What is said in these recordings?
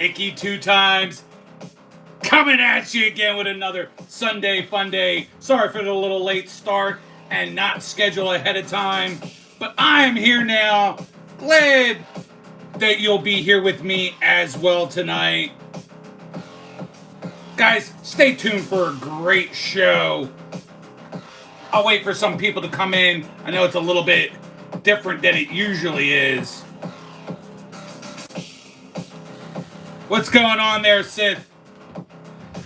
Icky 2 times, coming at you again with another Sunday Funday. Sorry for the little late start and not schedule ahead of time, but I am here now. Glad that you'll be here with me as well tonight. Guys, stay tuned for a great show. I'll wait for some people to come in. I know it's a little bit different than it usually is. What's going on there, Sith?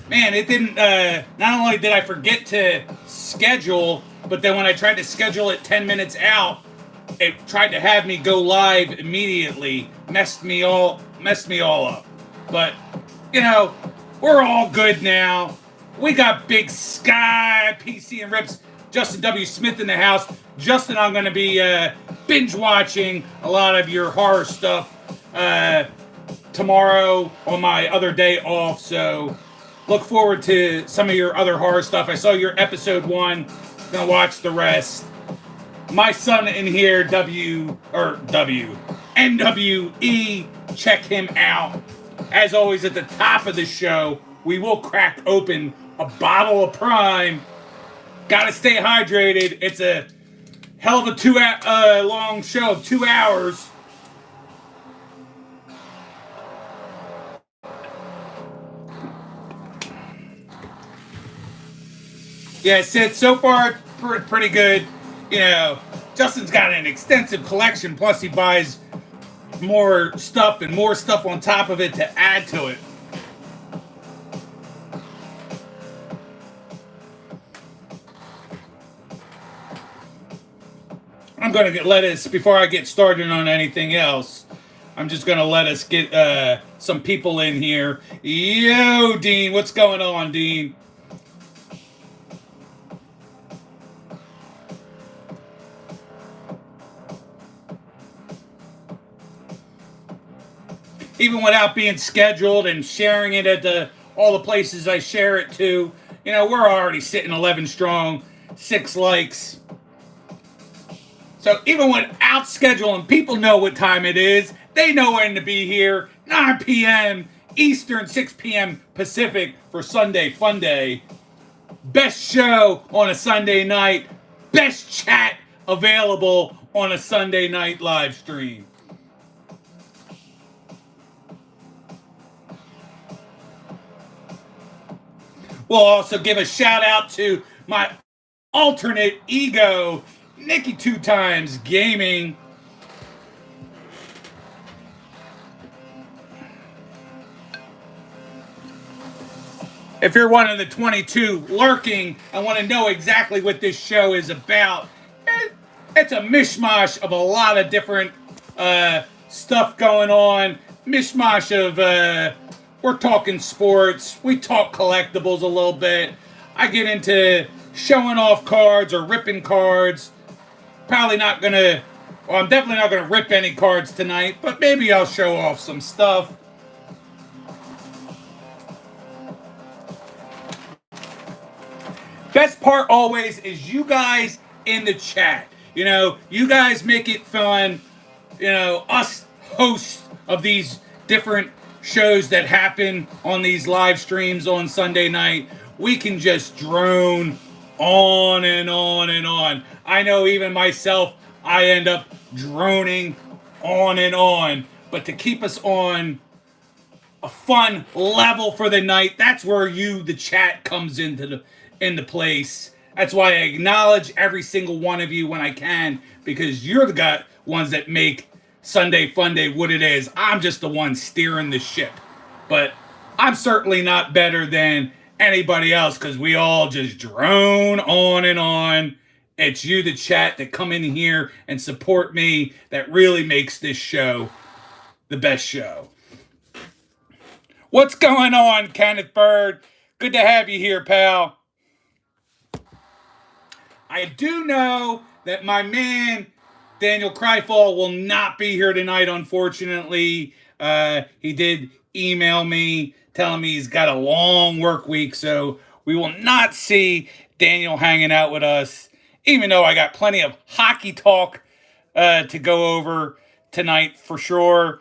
Man, it didn't, not only did I forget to schedule, but then when I tried to schedule it 10 minutes out, it tried to have me go live immediately. Messed me all up. But, you know, we're all good now. We got Big Sky, PC and Rips, Justin W. Smith in the house. Justin, I'm going to be binge watching a lot of your horror stuff tomorrow on my other day off, so look forward to some of your other horror stuff. I saw your episode 1, gonna watch the rest. My son in here, NWE, check him out. As always, at the top of the show, we will crack open a bottle of Prime. Gotta stay hydrated. It's a hell of a long show, 2 hours. Yeah, Sid, so far, pretty good. You know, Justin's got an extensive collection, plus he buys more stuff and more stuff on top of it to add to it. I'm going to let us, before I get started on anything else, I'm just going to let us get some people in here. Yo, Dean, what's going on, Dean? Even without being scheduled and sharing it at all the places I share it to, you know, we're already sitting 11 strong, 6 likes. So even without scheduling, people know what time it is. They know when to be here. 9 p.m. Eastern, 6 p.m. Pacific for Sunday Funday. Best show on a Sunday night. Best chat available on a Sunday night live stream. We'll also give a shout out to my alternate ego, Nikki 2 Times Gaming. If you're one of the 22 lurking and want to know exactly what this show is about, it's a mishmash of a lot of different stuff going on. Mishmash of we're talking sports. We talk collectibles a little bit. I get into showing off cards or ripping cards. I'm definitely not gonna rip any cards tonight, but maybe I'll show off some stuff. Best part always is you guys in the chat. You know, you guys make it fun. You know, us hosts of these different shows that happen on these live streams on Sunday night, we can just drone on and on and on. I know even myself, I end up droning on and on. But to keep us on a fun level for the night, that's where the chat, comes into place. That's why I acknowledge every single one of you when I can, because you're the ones that make Sunday Funday what it is. I'm just the one steering the ship. But I'm certainly not better than anybody else, because we all just drone on and on. It's you, the chat, that come in here and support me, that really makes this show the best show. What's going on, Kenneth Bird? Good to have you here, pal. I do know that my man Daniel Kryfall will not be here tonight, unfortunately. He did email me telling me he's got a long work week, so we will not see Daniel hanging out with us, even though I got plenty of hockey talk to go over tonight for sure.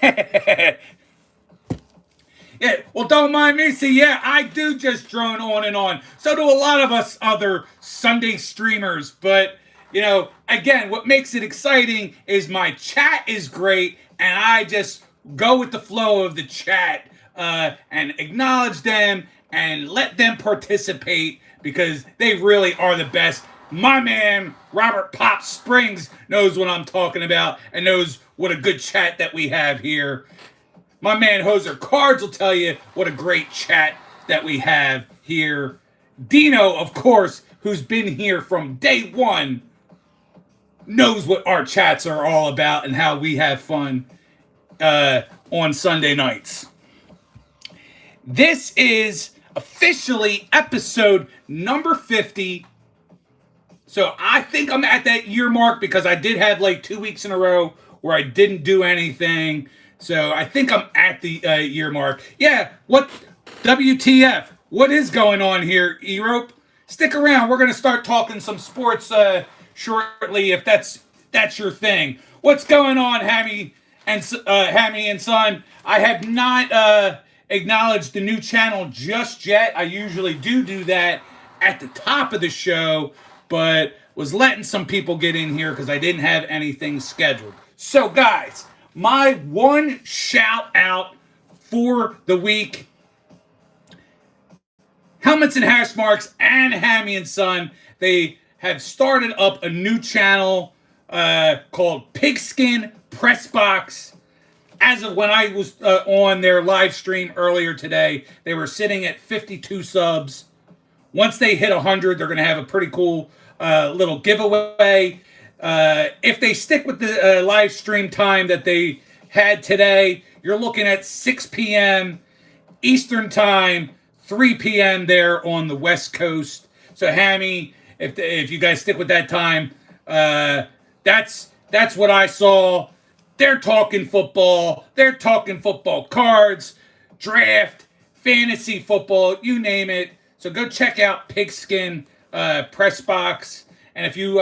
Yeah, well, don't mind me. See, yeah, I do just drone on and on. So do a lot of us other Sunday streamers. But, again, what makes it exciting is my chat is great, and I just go with the flow of the chat and acknowledge them and let them participate because they really are the best. My man, Robert Pop Springs, knows what I'm talking about and knows what a good chat that we have here. My man Hoser Cards will tell you what a great chat that we have here. Dino, of course, who's been here from day one, knows what our chats are all about and how we have fun on Sunday nights. This is officially episode number 50. So I think I'm at that year mark because I did have like 2 weeks in a row where I didn't do anything. So I think I'm at the year mark. Yeah, what WTF? What is going on here, Europe? Stick around. We're gonna start talking some sports shortly if that's your thing. What's going on, Hammy and Son? I have not acknowledged the new channel just yet. I usually do that at the top of the show, but was letting some people get in here because I didn't have anything scheduled. So, guys. My one shout out for the week, Helmets and Hash Marks and Hammy and Son, they have started up a new channel called Pigskin Pressbox. As of when I was on their live stream earlier today, they were sitting at 52 subs. Once they hit 100, they're going to have a pretty cool little giveaway. If they stick with the live stream time that they had today, you're looking at 6 p.m. Eastern time, 3 p.m. there on the West Coast. So, Hammy, if you guys stick with that time, that's what I saw. They're talking football. They're talking football cards, draft, fantasy football, you name it. So go check out Pigskin Pressbox. And if you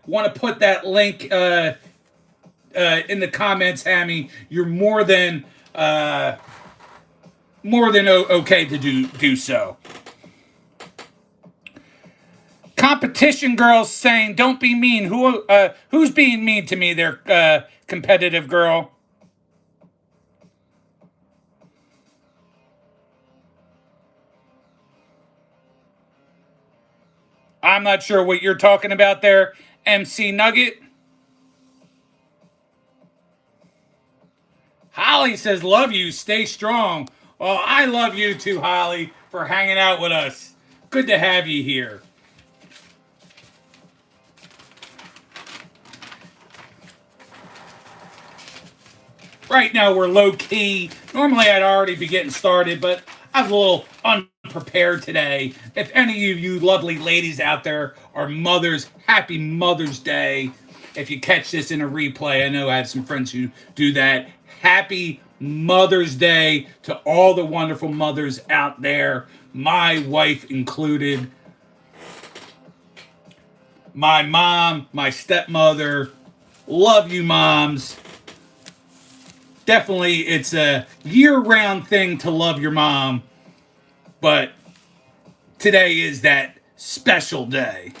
want to put that link in the comments, Hammy, you're more than okay to do so. Competition girls saying, "Don't be mean." Who's being mean to me? There, competitive girl. I'm not sure what you're talking about there, MC Nugget. Holly says, "Love you, stay strong." Well, I love you too, Holly, for hanging out with us. Good to have you here. Right now we're low key. Normally I'd already be getting started, but I was a little unprepared today. If any of you lovely ladies out there are mothers, happy Mother's Day. If you catch this in a replay, I know I have some friends who do that. Happy Mother's Day to all the wonderful mothers out there, my wife included. My mom, my stepmother. Love you, moms. Definitely, it's a year-round thing to love your mom, but today is that special day.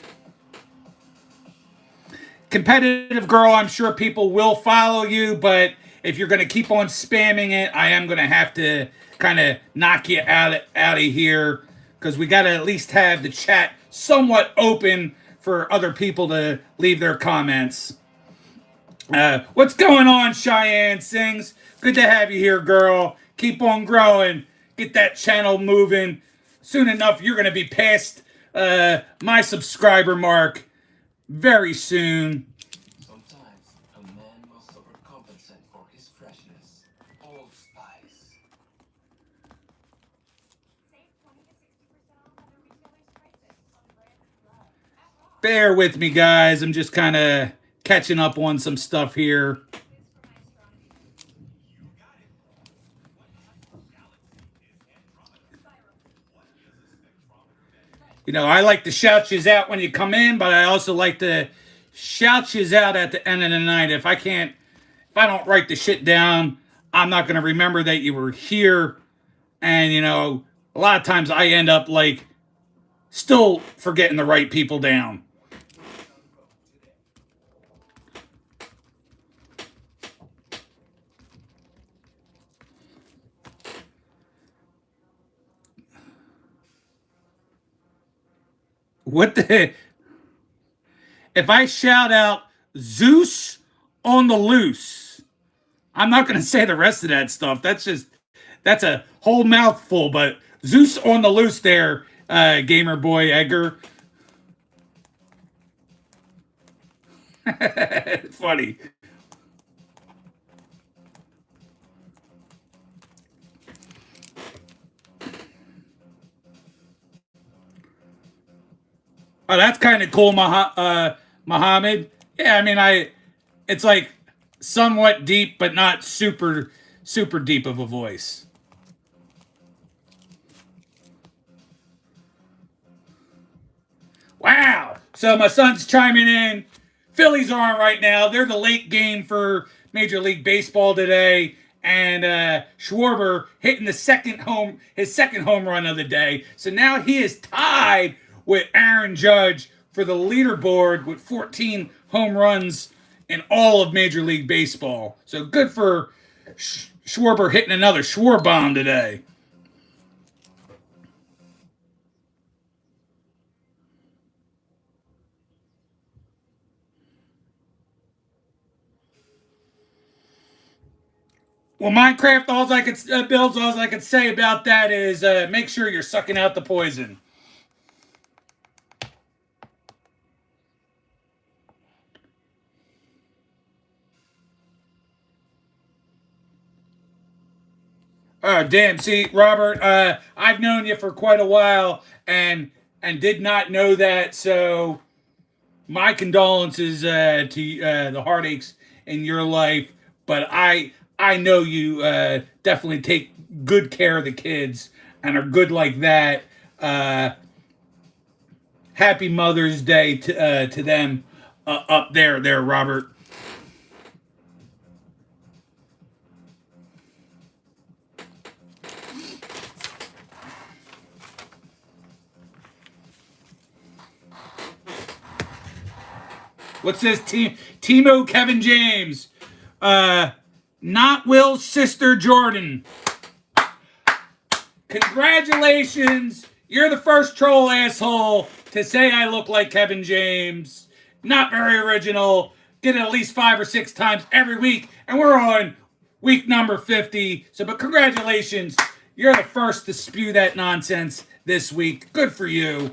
Competitive girl, I'm sure people will follow you, but if you're going to keep on spamming it, I am going to have to kind of knock you out of here because we got to at least have the chat somewhat open for other people to leave their comments. What's going on, Cheyenne Sings? Good to have you here, girl. Keep on growing. Get that channel moving. Soon enough, you're going to be past my subscriber mark very soon. Sometimes a man must overcompensate for his freshness. Old Spice. Bear with me, guys. I'm just kind of catching up on some stuff here. You know, I like to shout yous out when you come in, but I also like to shout yous out at the end of the night. If I don't write the shit down, I'm not going to remember that you were here. And, you know, a lot of times I end up like still forgetting to write people down. What the? If I shout out Zeus on the loose, I'm not going to say the rest of that stuff. That's a whole mouthful. But Zeus on the loose there, gamer boy Edgar. Funny. Oh, that's kind of cool, Muhammad. Yeah, I mean, it's like somewhat deep, but not super deep of a voice. Wow. So my son's chiming in. Phillies are on right now. They're the late game for Major League Baseball today. And Schwarber hitting his second home run of the day. So now he is tied with Aaron Judge for the leaderboard with 14 home runs in all of Major League Baseball. So good for Schwarber hitting another Schwarbomb today. Well, Minecraft, all I could say about that is make sure you're sucking out the poison. Oh, damn. See, Robert, I've known you for quite a while and did not know that. So my condolences to the heartaches in your life. But I know you definitely take good care of the kids and are good like that. Happy Mother's Day to them up there, Robert. What's this? Timo Kevin James. Not Will's sister Jordan. Congratulations. You're the first troll asshole to say I look like Kevin James. Not very original. Get it at least 5 or 6 times every week. And we're on week number 50. So, but congratulations. You're the first to spew that nonsense this week. Good for you.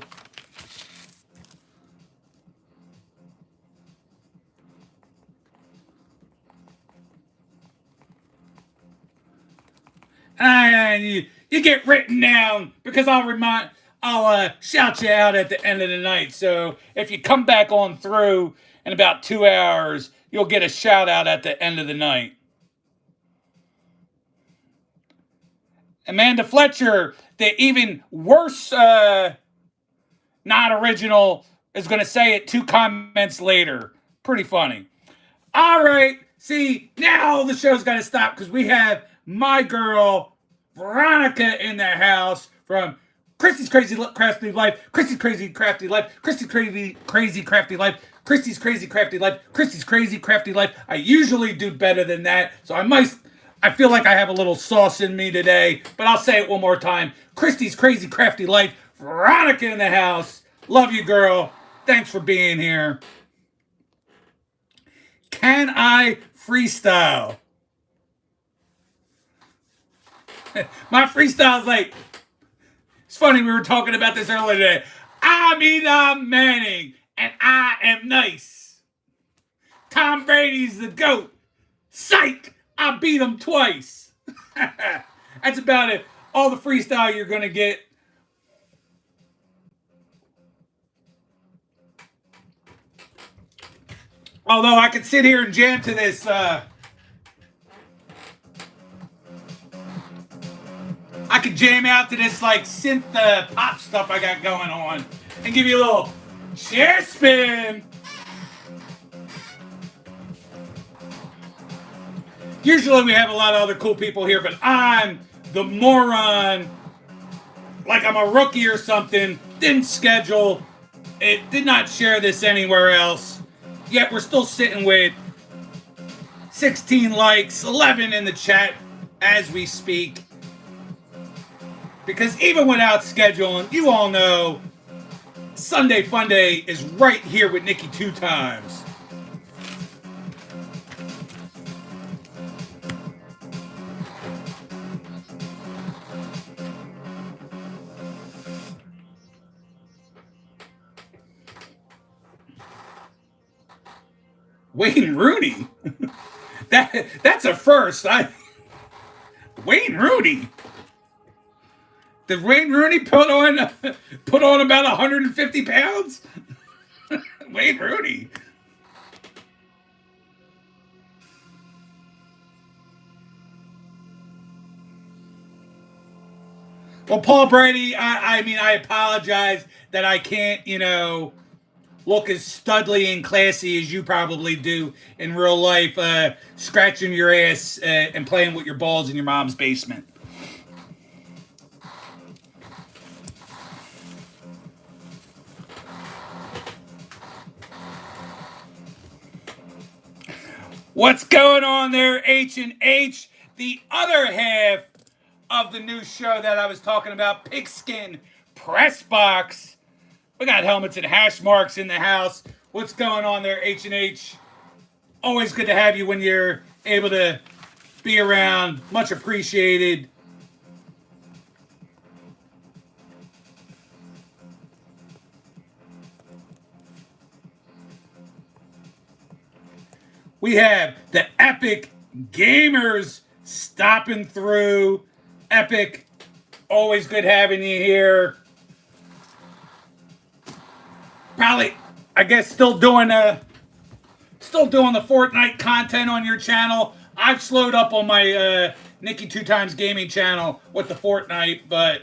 And you get written down because I'll shout you out at the end of the night. So if you come back on through in about 2 hours, you'll get a shout out at the end of the night. Amanda Fletcher, the even worse not original, is going to say it 2 comments later. Pretty funny. All right. See, now the show's got to stop because we have my girl, Veronica, in the house from Christy's Crazy Crafty Life, Christy's Crazy Crafty Life, Christy's Crazy Crafty Life, Christy's Crazy Crafty Life, Christy's Crazy Crafty Life. I usually do better than that, so I feel like I have a little sauce in me today, but I'll say it one more time. Christy's Crazy Crafty Life, Veronica in the house. Love you, girl. Thanks for being here. Can I freestyle? My freestyle is like, it's funny, we were talking about this earlier today. I'm Manning, and I am nice. Tom Brady's the GOAT. Psych! I beat him twice. That's about it. All the freestyle you're going to get. Although I could sit here and jam to this I could jam out to this like synth pop stuff I got going on and give you a little chair spin. Usually we have a lot of other cool people here, but I'm the moron, like I'm a rookie or something, didn't schedule it, did not share this anywhere else, yet we're still sitting with 16 likes, 11 in the chat as we speak. Because even without scheduling, you all know Sunday Funday is right here with Nikki 2 times. Wayne Rooney? That's a first. Wayne Rooney? Did Wayne Rooney put on about 150 pounds? Wayne Rooney. Well, Paul Brady, I mean, I apologize that I can't, look as studly and classy as you probably do in real life, scratching your ass and playing with your balls in your mom's basement. What's going on there, H&H? The other half of the new show that I was talking about, Pigskin Press Box. We got helmets and hash marks in the house. What's going on there, H&H? Always good to have you when you're able to be around. Much appreciated. We have the Epic Gamers stopping through. Epic, always good having you here. Probably, I guess, still doing the Fortnite content on your channel. I've slowed up on my Nikki 2 times gaming channel with the Fortnite, but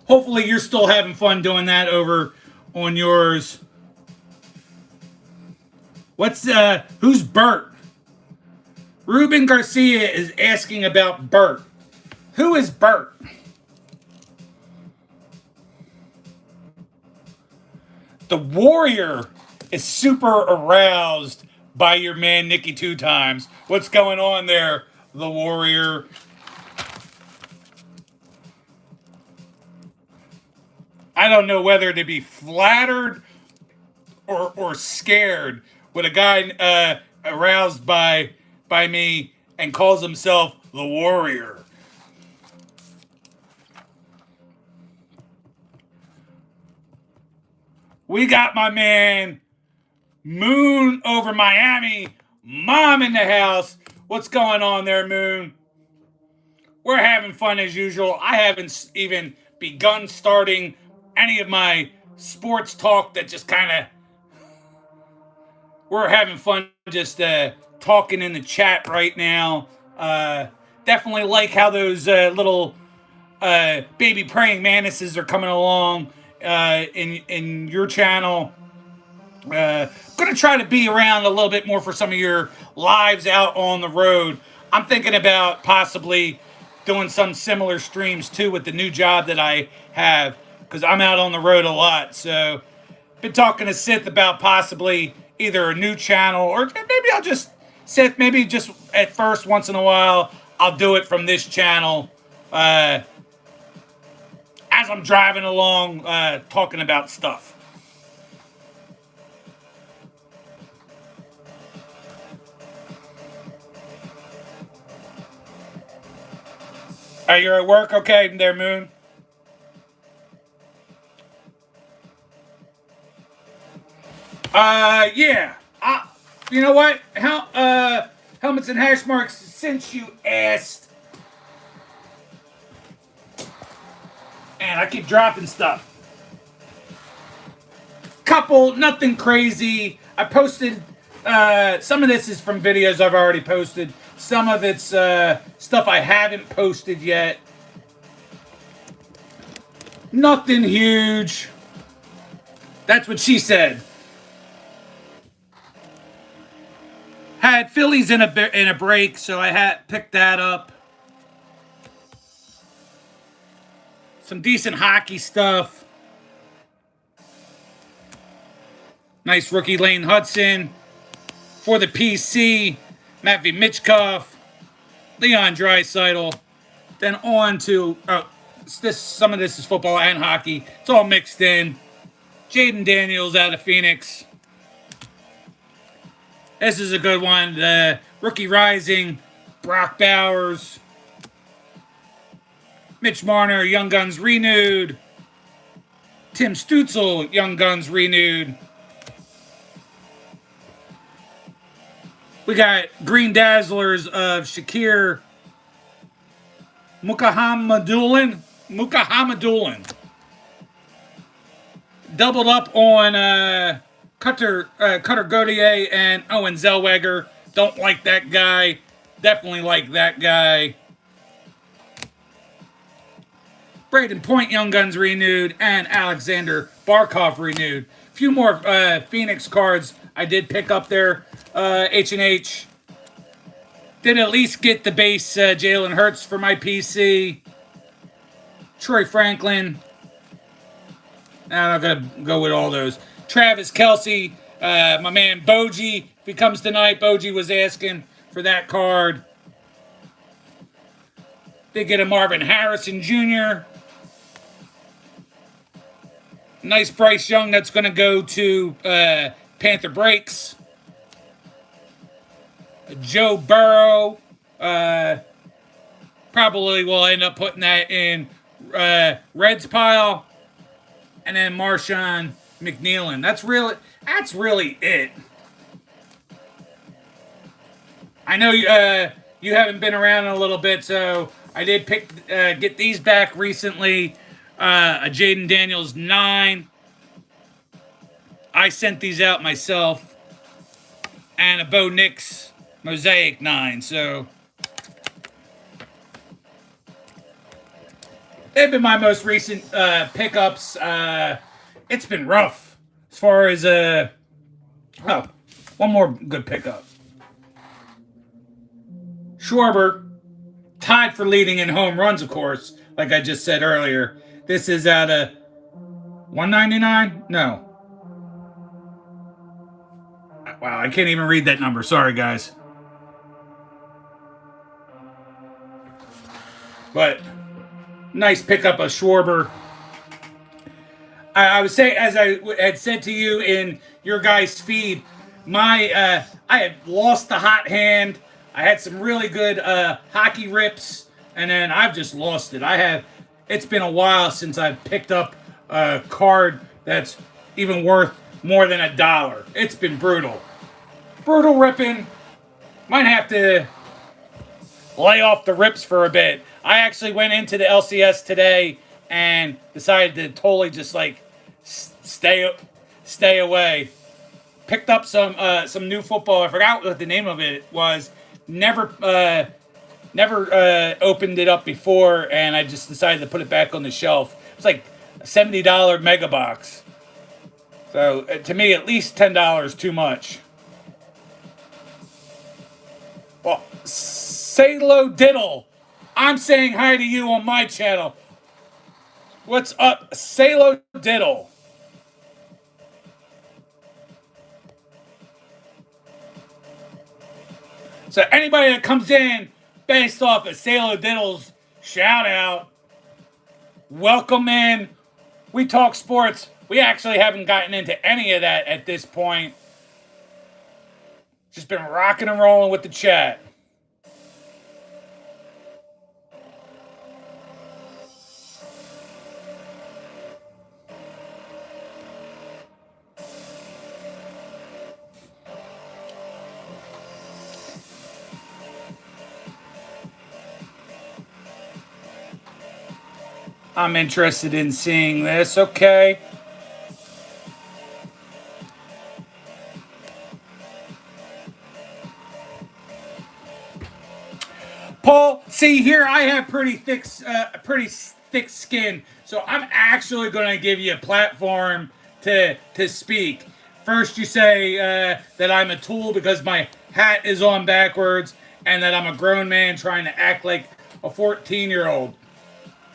hopefully you're still having fun doing that over on yours. Who's Bert? Ruben Garcia is asking about Bert. Who is Bert? The Warrior is super aroused by your man Nikki 2 times. What's going on there, the Warrior? I don't know whether to be flattered or scared when a guy aroused by me and calls himself the Warrior. We got my man Moon over Miami, Mom in the house. What's going on there, Moon? We're having fun as usual. I haven't even begun starting any of my sports talk that just kind of... We're having fun just talking in the chat right now. Definitely like how those little baby praying mantises are coming along in your channel. Gonna try to be around a little bit more for some of your lives out on the road. I'm thinking about possibly doing some similar streams too with the new job that I have, because I'm out on the road a lot. So been talking to Sith about possibly either a new channel, or maybe I'll just Sith, maybe just at first once in a while I'll do it from this channel as I'm driving along talking about stuff. You're at work? Okay, there, Moon. Yeah. You know what? Helmets and hash marks, since you asked. And I keep dropping stuff. Nothing crazy. I posted, some of this is from videos I've already posted. Some of it's stuff I haven't posted yet. Nothing huge. That's what she said. had Phillies in a break, so I had picked that up. Some decent hockey stuff. Nice rookie Lane Hudson. For the PC, Matvey Michkov, Leon Draisaitl. Then on to some of this is football and hockey. It's all mixed in. Jaden Daniels out of Phoenix. This is a good one. The rookie rising, Brock Bowers. Mitch Marner, Young Guns renewed. Tim Stutzel, Young Guns renewed. We got Green Dazzlers of Shakir Mukhamadullin. Doubled up on Cutter Gauthier and Owen Zellweger. Don't like that guy. Definitely like that guy. Braden Point Young Guns renewed and Alexander Barkov renewed. A few more Phoenix cards I did pick up there. H&H. Did at least get the base Jalen Hurts for my PC. Troy Franklin. I'm not going to go with all those. Travis Kelce. My man Boji. If he comes tonight, Boji was asking for that card. Did get a Marvin Harrison Jr. Nice Bryce Young that's going to go to Panther Breaks. Joe Burrow. Probably will end up putting that in Reds pile. And then Marshawn McNeilin. That's really it. I know you haven't been around in a little bit, so I did get these back recently. A Jaden Daniels 9. I sent these out myself. And a Bo Nix Mosaic 9. So they've been my most recent pickups. It's been rough as far as one more good pickup. Schwarber tied for leading in home runs, of course, like I just said earlier. This is at a 199? No. Wow, I can't even read that number. Sorry, guys. But nice pickup of Schwarber. I would say, as I had said to you in your guys' feed, I had lost the hot hand. I had some really good hockey rips, and then I've just lost it. It's been a while since I've picked up a card that's even worth more than $1. It's been brutal. Brutal ripping. Might have to lay off the rips for a bit. I actually went into the LCS today and decided to totally just stay away. Picked up some new football. I forgot what the name of it was. Never opened it up before, and I just decided to put it back on the shelf. It's like a $70 mega box. So to me, at least $10 too much. Well, say hello, Diddle. I'm saying hi to you on my channel. What's up, Salo Diddle? So anybody that comes in based off of Salo Diddle's shout out, welcome in. We talk sports. We actually haven't gotten into any of that at this point. Just been rocking and rolling with the chat. I'm interested in seeing this. Okay. Paul, see here, I have pretty thick skin, so I'm actually going to give you a platform to speak. First, you say that I'm a tool because my hat is on backwards, and that I'm a grown man trying to act like a 14-year-old.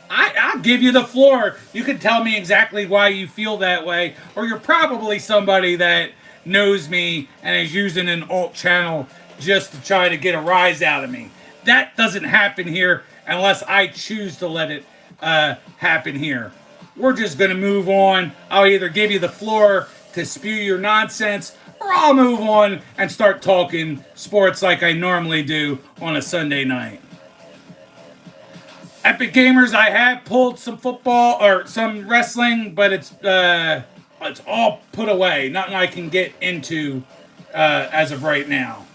I'll give you the floor. You can tell me exactly why you feel that way, or you're probably somebody that knows me and is using an alt channel just to try to get a rise out of me. That doesn't happen here unless I choose to let it happen here. We're just going to move on. I'll either give you the floor to spew your nonsense, or I'll move on and start talking sports like I normally do on a Sunday night. Epic Gamers, I have pulled some football or some wrestling, but it's all put away. Nothing I can get into as of right now.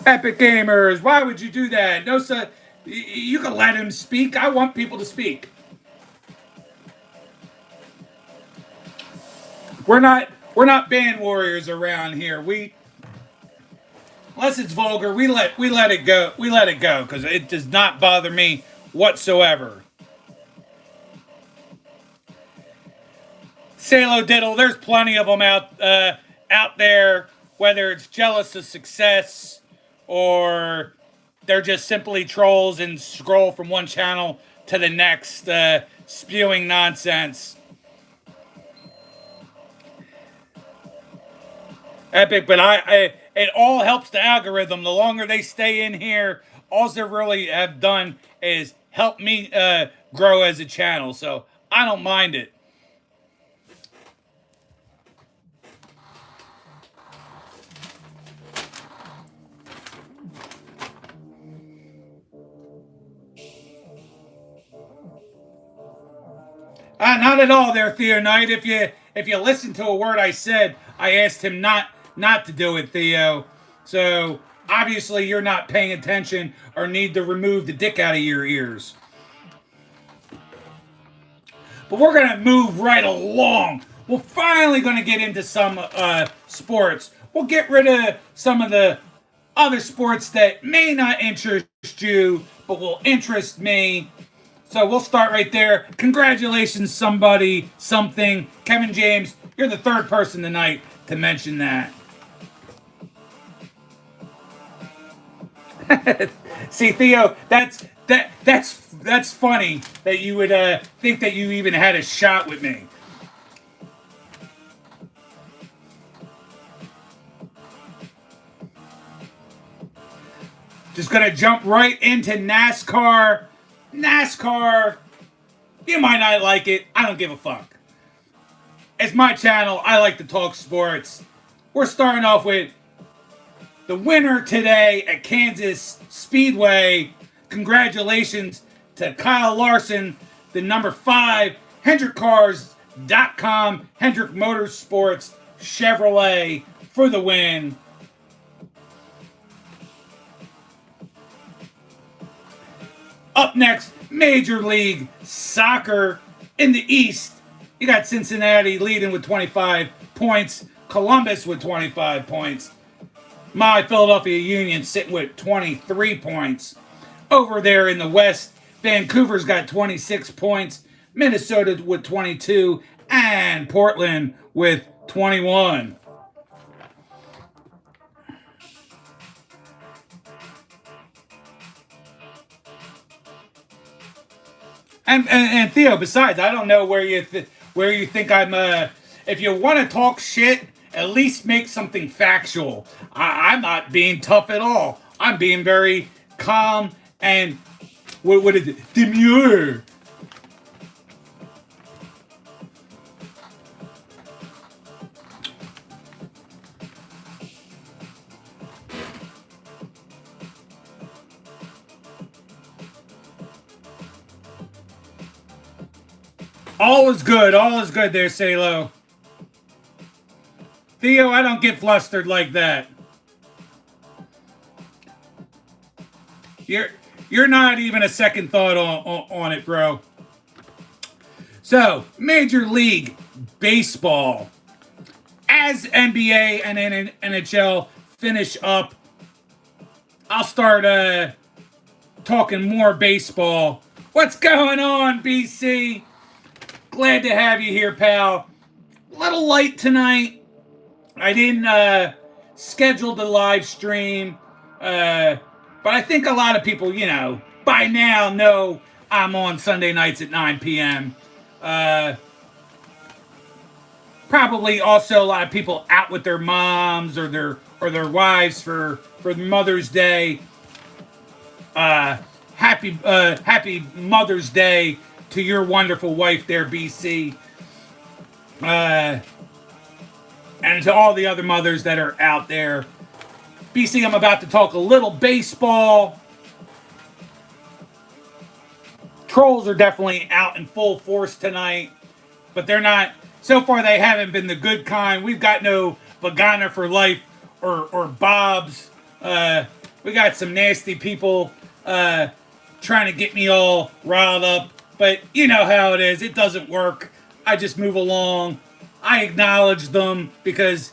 Epic Gamers, why would you do that? No, sir. You can let him speak. I want people to speak. We're not band warriors around here. Unless it's vulgar, we let it go. We let it go because it does not bother me whatsoever. Salo Diddle, there's plenty of them out there. Whether it's jealous of success or they're just simply trolls and scroll from one channel to the next, spewing nonsense. Epic, but it all helps the algorithm. The longer they stay in here, all they really have done is help me grow as a channel. So I don't mind it. Not at all there, Theo Knight. If you listen to a word I said, I asked him not to do it, Theo. So obviously you're not paying attention or need to remove the dick out of your ears. But we're going to move right along. We're finally going to get into some sports. We'll get rid of some of the other sports that may not interest you, but will interest me. So we'll start right there. Congratulations, somebody, something. Kevin James, you're the third person tonight to mention that. See, Theo, that's funny that you would think that you even had a shot with me. Just gonna jump right into NASCAR. NASCAR, you might not like it. I don't give a fuck. It's my channel. I like to talk sports. We're starting off with the winner today at Kansas Speedway. Congratulations to Kyle Larson, the number 5, HendrickCars.com, Hendrick Motorsports Chevrolet for the win. Up next, Major League Soccer in the East. You got Cincinnati leading with 25 points. Columbus with 25 points. My Philadelphia Union sitting with 23 points. Over there in the West, Vancouver's got 26 points. Minnesota with 22. And Portland with 21. And Theo, besides, I don't know where you think I'm. If you want to talk shit, at least make something factual. I'm not being tough at all. I'm being very calm and what is it? Demure. All is good. All is good there, Salo. Theo, I don't get flustered like that. You're not even a second thought on it, bro. So, Major League Baseball. As NBA and NHL finish up, I'll start talking more baseball. What's going on, BC? Glad to have you here, pal. Little light tonight. I didn't schedule the live stream, but I think a lot of people, by now know I'm on Sunday nights at 9 p.m. Probably also a lot of people out with their moms or their wives for Mother's Day. Happy Mother's Day to your wonderful wife there, BC. And to all the other mothers that are out there. BC, I'm about to talk a little baseball. Trolls are definitely out in full force tonight, but they're not. So far, they haven't been the good kind. We've got no Vagina for Life or Bobs. We got some nasty people trying to get me all riled up, but you know how it is. It doesn't work. I just move along. I acknowledge them because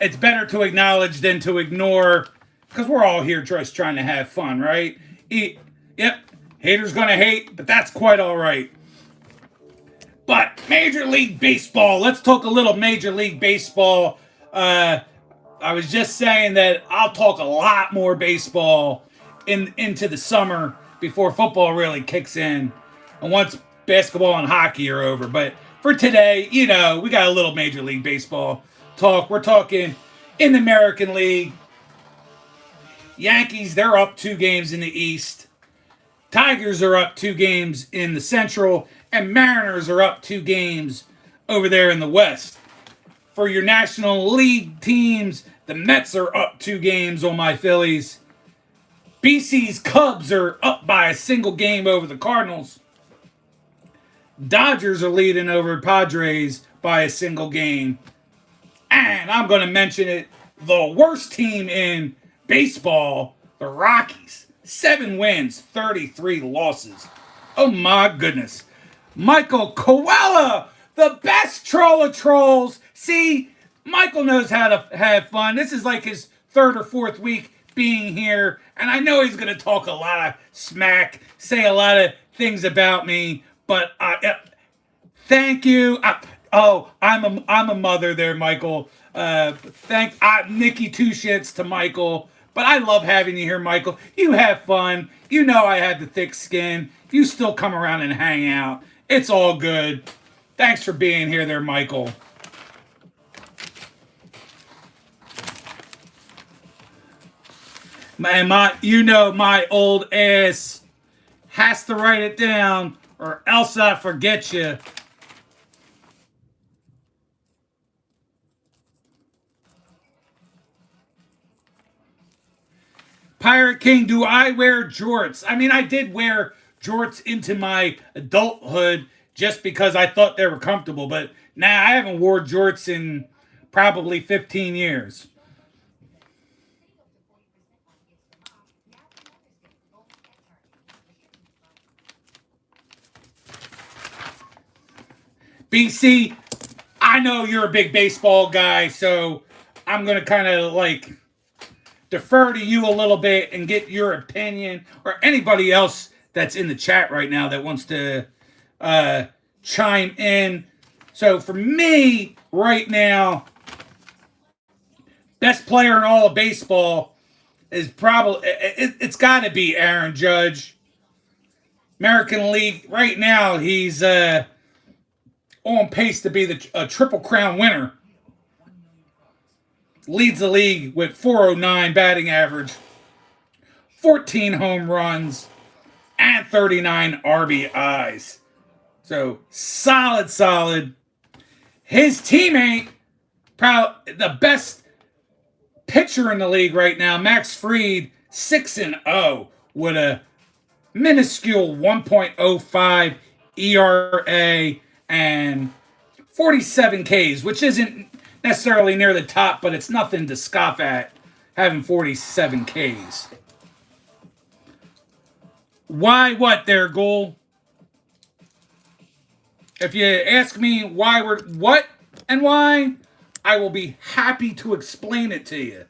it's better to acknowledge than to ignore, because we're all here just trying to have fun, right? Yep, haters gonna hate, but that's quite all right. But Major League Baseball, let's talk a little Major League Baseball. I was just saying that I'll talk a lot more baseball into the summer before football really kicks in, and once basketball and hockey are over. But for today, we got a little Major League Baseball talk. We're talking in the American League. Yankees, they're up 2 games in the East. Tigers are up 2 games in the Central. And Mariners are up 2 games over there in the West. For your National League teams, the Mets are up 2 games on my Phillies. BC's Cubs are up by a single game over the Cardinals. Dodgers are leading over Padres by a single game. And I'm going to mention it, the worst team in baseball, the Rockies. 7 wins, 33 losses. Oh my goodness. Michael Koala, the best troll of trolls. See, Michael knows how to have fun. This is like his 3rd or 4th week being here, and I know he's going to talk a lot of smack, say a lot of things about me, but thank you. I'm a mother there, Michael. Nikki 2 shits to Michael, but I love having you here, Michael. You have fun. You know I have the thick skin. You still come around and hang out. It's all good. Thanks for being here there, Michael. My old ass has to write it down or else I forget you. Pirate King, do I wear jorts? I mean, I did wear jorts into my adulthood just because I thought they were comfortable, but now I haven't worn jorts in probably 15 years. BC, I know you're a big baseball guy, so I'm going to kind of defer to you a little bit and get your opinion, or anybody else that's in the chat right now that wants to chime in. So for me right now, best player in all of baseball is probably, it's got to be Aaron Judge. American League right now, he's on pace to be a Triple Crown winner. Leads the league with 409 batting average, 14 home runs, and 39 RBIs. So solid. His teammate, the best pitcher in the league right now, Max Fried, 6-0 with a minuscule 1.05 ERA and 47 Ks, which isn't necessarily near the top, but it's nothing to scoff at, having 47 Ks. Why what there, Goal? If you ask me why what and why, I will be happy to explain it to you.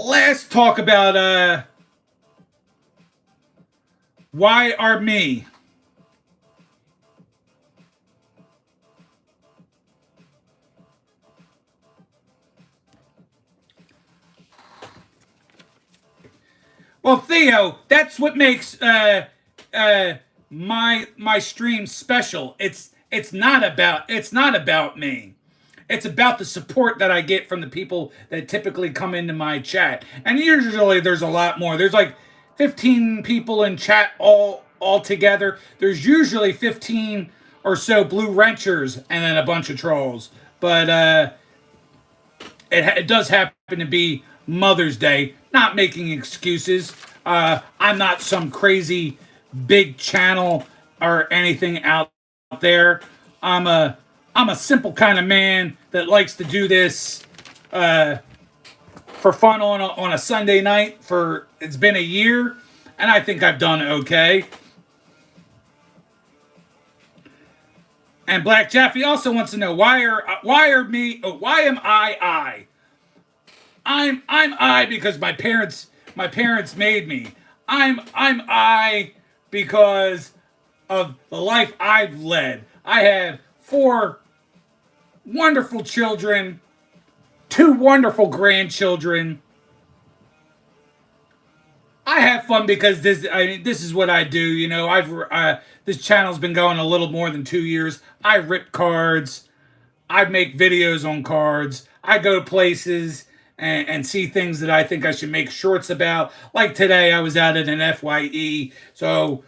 let's talk about why are me. Well, Theo, that's what makes my stream special. It's not about me. It's about the support that I get from the people that typically come into my chat. And usually there's a lot more. There's like 15 people in chat all together. There's usually 15 or so blue wrenchers and then a bunch of trolls. But it does happen to be Mother's Day. Not making excuses. I'm not some crazy big channel or anything out there. I'm a simple kind of man that likes to do this for fun on a Sunday night. It's been a year, and I think I've done okay. And Black Jeffy also wants to know why am I? I'm I because my parents made me. I'm I because of the life I've led. I have 4 wonderful children, 2 wonderful grandchildren. I have fun because this is what I do. You know, this channel's been going a little more than 2 years. I rip cards. I make videos on cards. I go places and see things that I think I should make shorts about. Like today, I was out at an FYE. So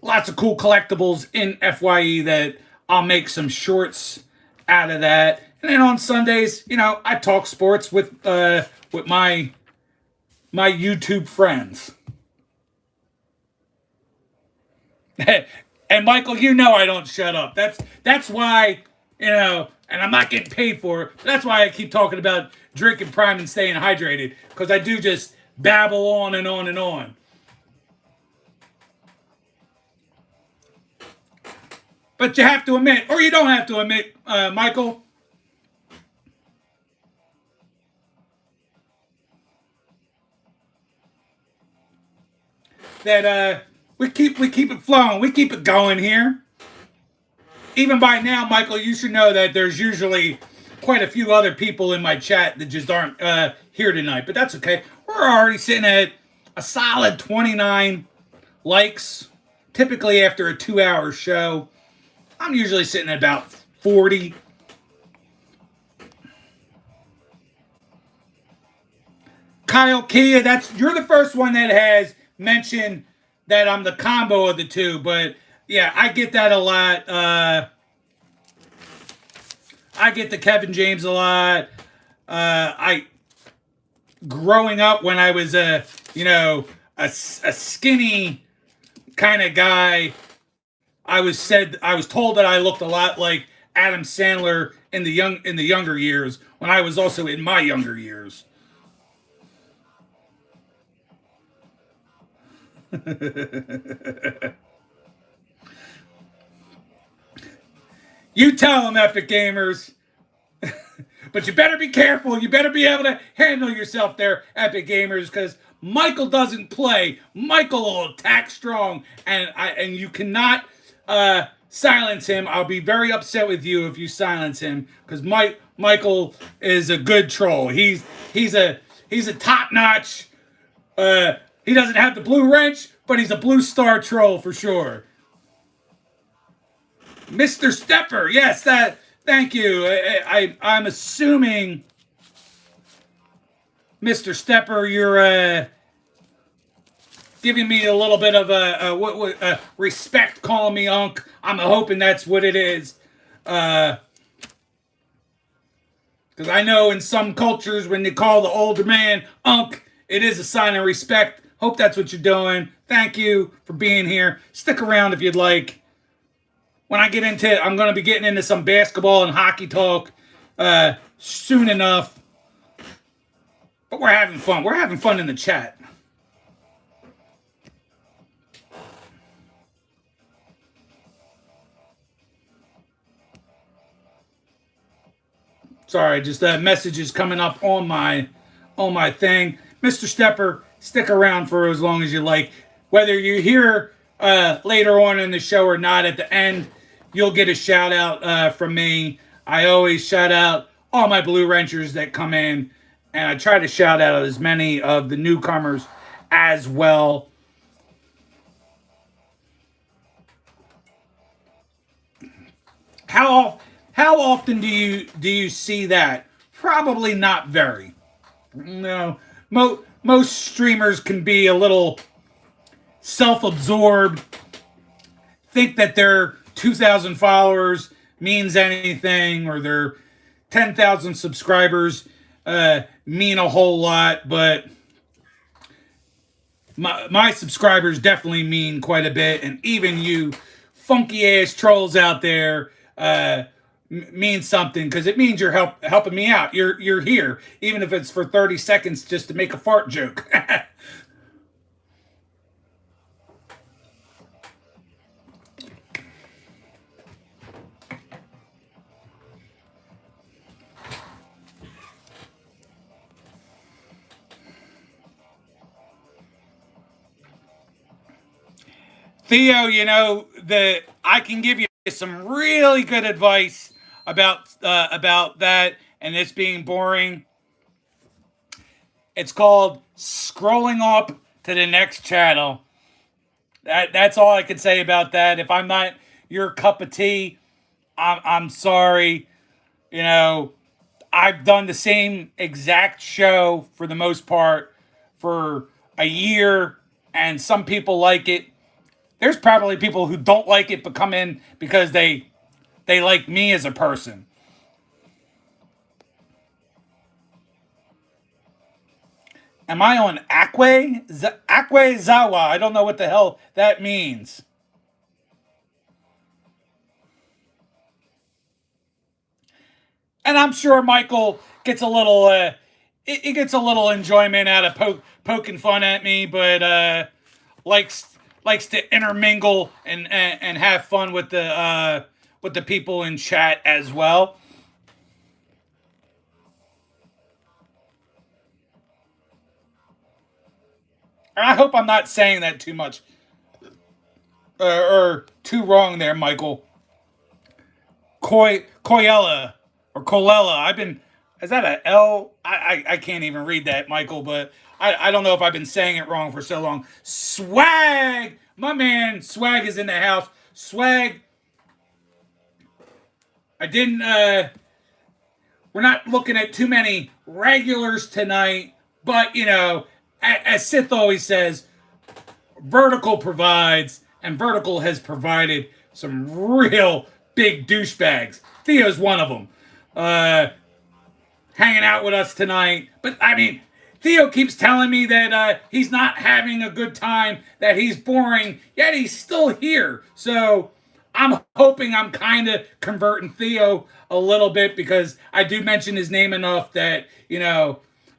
lots of cool collectibles in FYE that I'll make some shorts out of that. And then on Sundays, you know, I talk sports with my YouTube friends. And Michael, you know I don't shut up. That's why, you know, and I'm not getting paid for it. That's why I keep talking about drinking Prime and staying hydrated, because I do just babble on and on and on. But you have to admit, or you don't have to admit, Michael, that we keep it flowing, we keep it going here. Even by now, Michael, you should know that there's usually quite a few other people in my chat that just aren't here tonight. But that's okay. We're already sitting at a solid 29 likes. Typically after a 2-hour show, I'm usually sitting at about 40. Kyle Kia, you're the first one that has mentioned that I'm the combo of the two, but yeah, I get that a lot. I get the Kevin James a lot. Growing up when I was a skinny kind of guy, I was told that I looked a lot like Adam Sandler in the younger years, when I was also in my younger years. You tell them, Epic Gamers. But you better be careful. You better be able to handle yourself there, Epic Gamers, because Michael doesn't play. Michael will attack strong, and you cannot silence him. I'll be very upset with you if you silence him, because Michael is a good troll. He's a top notch. He doesn't have the blue wrench, but he's a blue star troll for sure. Mr. Stepper, yes, that. Thank you. I'm assuming, Mr. Stepper, you're giving me a little bit of a respect, calling me Unc. I'm hoping that's what it is. Because I know in some cultures when they call the older man Unc, it is a sign of respect. Hope that's what you're doing. Thank you for being here. Stick around if you'd like. When I get into it, I'm going to be getting into some basketball and hockey talk soon enough. But we're having fun. We're having fun in the chat. Sorry, just messages coming up on my thing. Mr. Stepper, stick around for as long as you like. Whether you're here later on in the show or not, at the end, you'll get a shout out from me. I always shout out all my Blue Wrenchers that come in, and I try to shout out as many of the newcomers as well. How often do you see that? Probably not very. No, most streamers can be a little self-absorbed, think that their 2,000 followers means anything, or their 10,000 subscribers mean a whole lot, but my subscribers definitely mean quite a bit, and even you funky ass trolls out there means something, because it means you're helping me out. You're here, even if it's for 30 seconds just to make a fart joke. Theo, I can give you some really good advice about that and this being boring. It's called scrolling up to the next channel. That's all I can say about that. If I'm not your cup of tea, I'm sorry. You know, I've done the same exact show for the most part for a year, and some people like it. There's probably people who don't like it but come in because they like me as a person. Am I on Akwe? Akwe Zawa. I don't know what the hell that means. And I'm sure Michael gets a little he gets a little enjoyment out of poking fun at me, but likes to intermingle and have fun with the people in chat as well. And I hope I'm not saying that too much or too wrong there, Michael. Koyella or Colella. Is that a L? I can't even read that, Michael, but I don't know if I've been saying it wrong for so long. Swag! My man Swag is in the house. Swag. I didn't we're not looking at too many regulars tonight, but as Sith always says, Vertical provides, and Vertical has provided some real big douchebags. Theo's one of them. Hanging out with us tonight. But, I mean, Theo keeps telling me that he's not having a good time, that he's boring, yet he's still here. So, I'm hoping I'm kind of converting Theo a little bit, because I do mention his name enough that,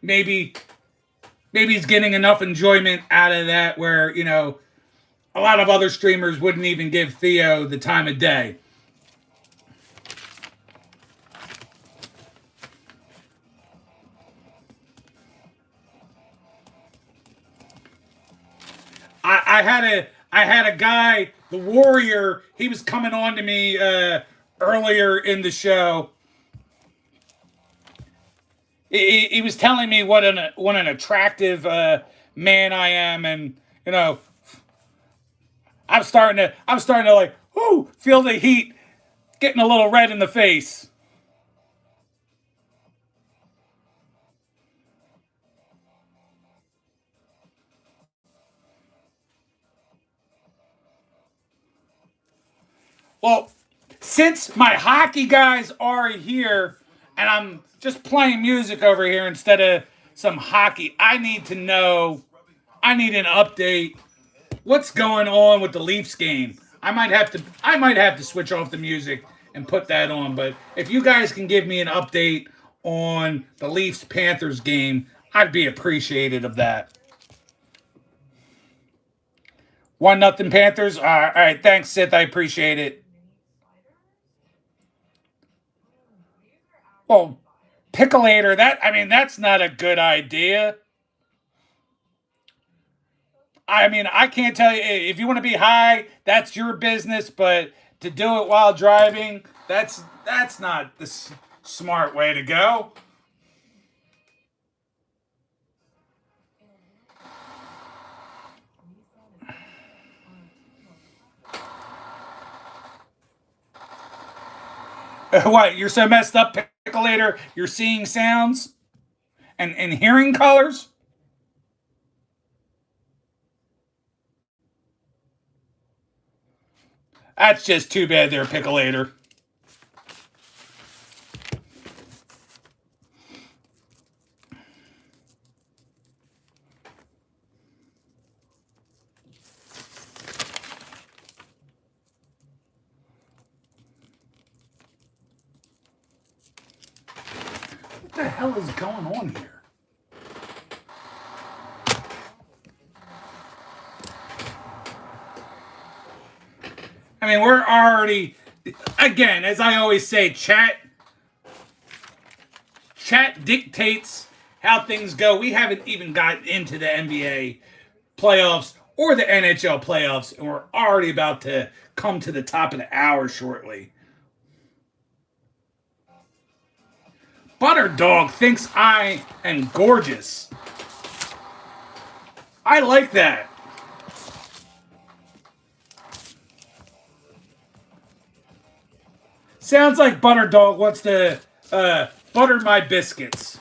maybe he's getting enough enjoyment out of that where, a lot of other streamers wouldn't even give Theo the time of day. I had a guy, the Warrior, he was coming on to me earlier in the show. He was telling me what an attractive man I am, and I'm starting to like, feel the heat getting a little red in the face. Well, since my hockey guys are here and I'm just playing music over here instead of some hockey, I need an update. What's going on with the Leafs game? I might have to switch off the music and put that on, but if you guys can give me an update on the Leafs Panthers game, I'd be appreciative of that. 1-0 Panthers. All right, thanks, Sith. I appreciate it. Well, Pickleator, that's not a good idea. I mean, I can't tell you if you want to be high, that's your business, but to do it while driving, that's not the smart way to go. What? You're so messed up, Pickleator. You're seeing sounds and hearing colors. That's just too bad, there, Pickleator. What the hell is going on here? I mean, we're already, again, as I always say, chat dictates how things go. We haven't even gotten into the NBA playoffs or the NHL playoffs, and we're already about to come to the top of the hour shortly. Butter Dog thinks I am gorgeous. I like that. Sounds like Butter Dog wants to butter my biscuits.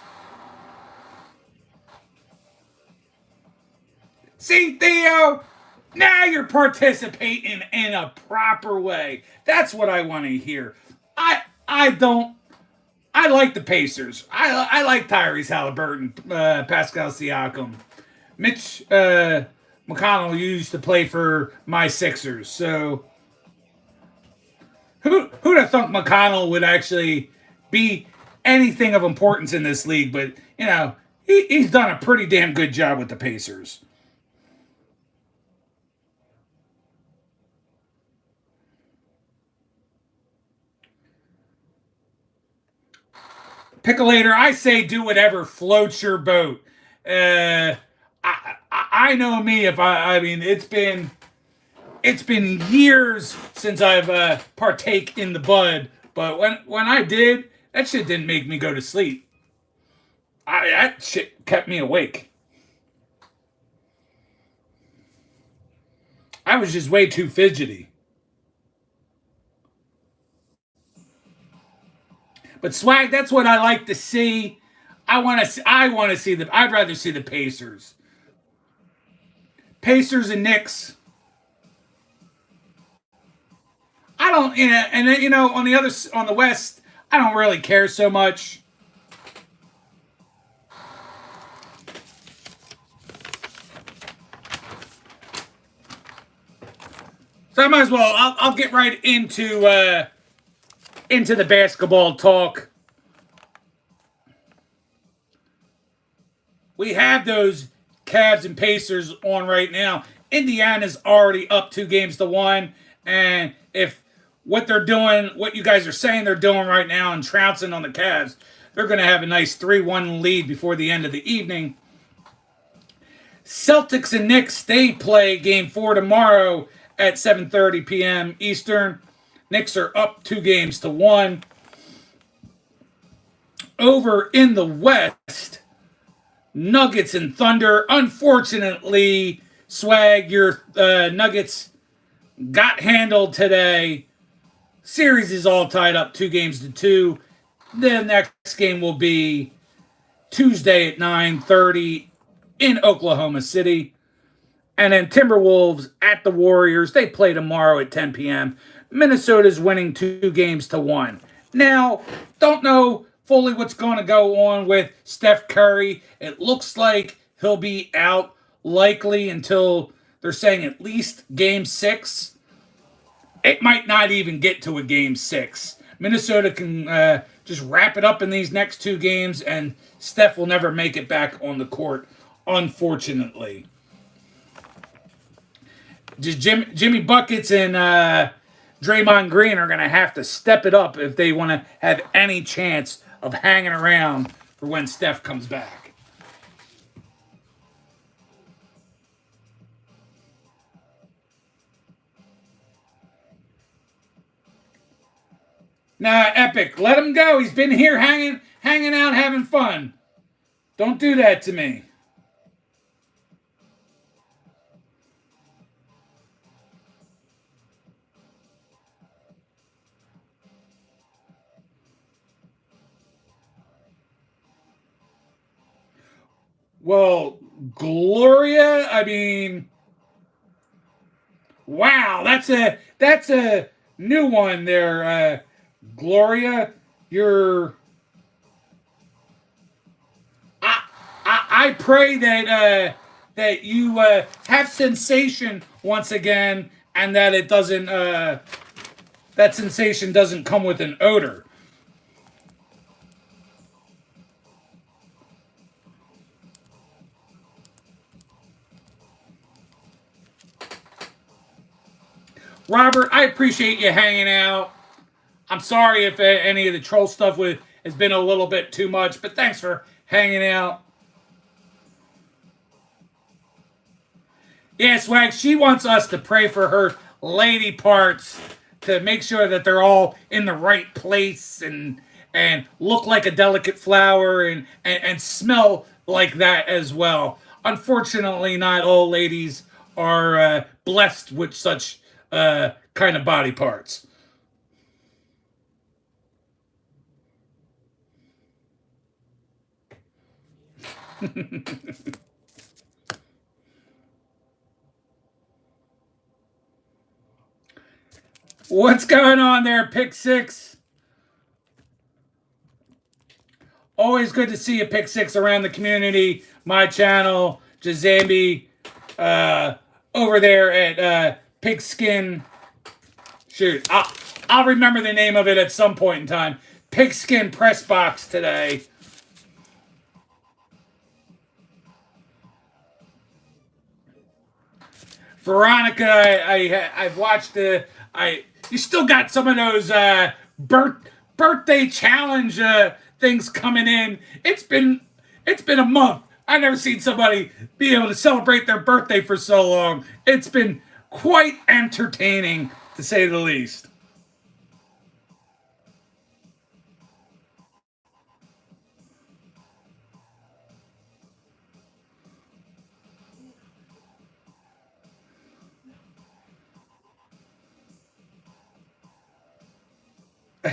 See, Theo? Now you're participating in a proper way. That's what I want to hear. I don't. I like the Pacers. I like Tyrese Halliburton, Pascal Siakam. Mitch McConnell used to play for my Sixers. So who'd have thunk McConnell would actually be anything of importance in this league? But, you know, he's done a pretty damn good job with the Pacers. Pickleator, I say do whatever floats your boat. I know me. If I mean, it's been years since I've partake in the bud, but when I did, that shit didn't make me go to sleep. That shit kept me awake. I was just way too fidgety. But swag, that's what I like to see. I want to see the. I'd rather see the Pacers. Pacers and Knicks. I don't, you know, and then, you know, on the West, I don't really care so much. So I might as well. I'll get right into the basketball talk. We have those Cavs and Pacers on right now. Indiana's already up 2-1, and if what they're doing, what you guys are saying they're doing right now, and trouncing on the Cavs, they're going to have a nice 3-1 lead before the end of the evening. Celtics and Knicks, they play Game 4 tomorrow at 7:30 p.m. Eastern. Knicks are up 2-1. Over in the West, Nuggets and Thunder. Unfortunately, Swag, your Nuggets got handled today. Series is all tied up 2-2. The next game will be Tuesday at 9:30 in Oklahoma City. And then Timberwolves at the Warriors. They play tomorrow at 10 p.m. Minnesota's winning 2-1. Now, don't know fully what's going to go on with Steph Curry. It looks like he'll be out likely until they're saying at least Game 6. It might not even get to a Game 6. Minnesota can just wrap it up in these next 2 games, and Steph will never make it back on the court, unfortunately. Just Jimmy Buckets and Draymond Green are going to have to step it up if they want to have any chance of hanging around for when Steph comes back. Nah, Epic, let him go. He's been here hanging out, having fun. Don't do that to me. Well, Gloria, I mean, wow, that's a new one there, Gloria. You're. I pray that you have sensation once again, and that it doesn't that sensation doesn't come with an odor. Robert, I appreciate you hanging out. I'm sorry if any of the troll stuff has been a little bit too much, but thanks for hanging out. Yeah, Swag, she wants us to pray for her lady parts to make sure that they're all in the right place and look like a delicate flower and smell like that as well. Unfortunately, not all ladies are blessed with such kind of body parts. What's going on there, Pick Six? Always good to see you, Pick Six, around the community. My channel, Jazambi, over there at Pigskin. Shoot, I'll remember the name of it at some point in time. Pigskin Press Box today. Veronica, I've watched you still got some of those birthday challenge things coming in. It's been a month. I've never seen somebody be able to celebrate their birthday for so long. It's been quite entertaining, to say the least.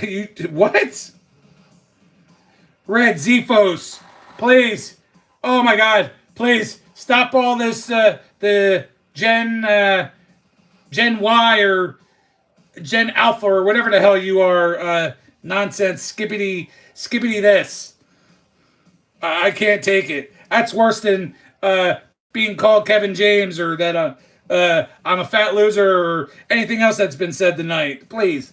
You what? Red Zephos, please. Oh my God, please stop all this. The Gen Y or Gen Alpha or whatever the hell you are. Nonsense. Skippity this. I can't take it. That's worse than being called Kevin James or that I'm a fat loser or anything else that's been said tonight. Please.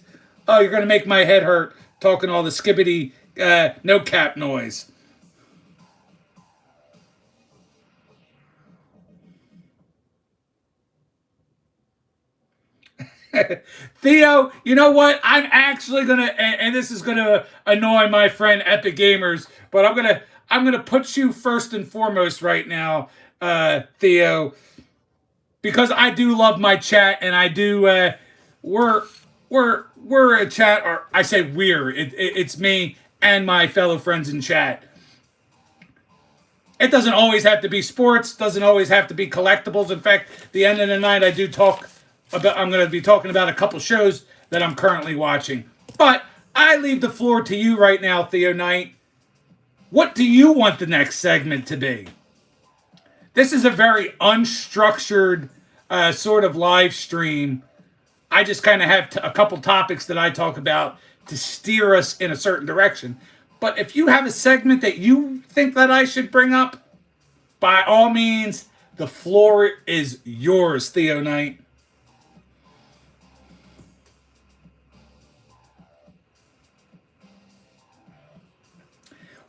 Oh, you're going to make my head hurt talking all the skippity no cap noise. Theo, you know what? I'm actually gonna, and this is gonna annoy my friend Epic Gamers, but I'm gonna put you first and foremost right now, Theo, because I do love my chat, and I do. We're a chat, or I say it's me and my fellow friends in chat. It doesn't always have to be sports. Doesn't always have to be collectibles. In fact, the end of the night, I do talk about. I'm going to be talking about a couple shows that I'm currently watching. But I leave the floor to you right now, Theo Knight. What do you want the next segment to be? This is a very unstructured sort of live stream. I just kind of have a couple topics that I talk about to steer us in a certain direction. But if you have a segment that you think that I should bring up, by all means, the floor is yours, Theo Knight.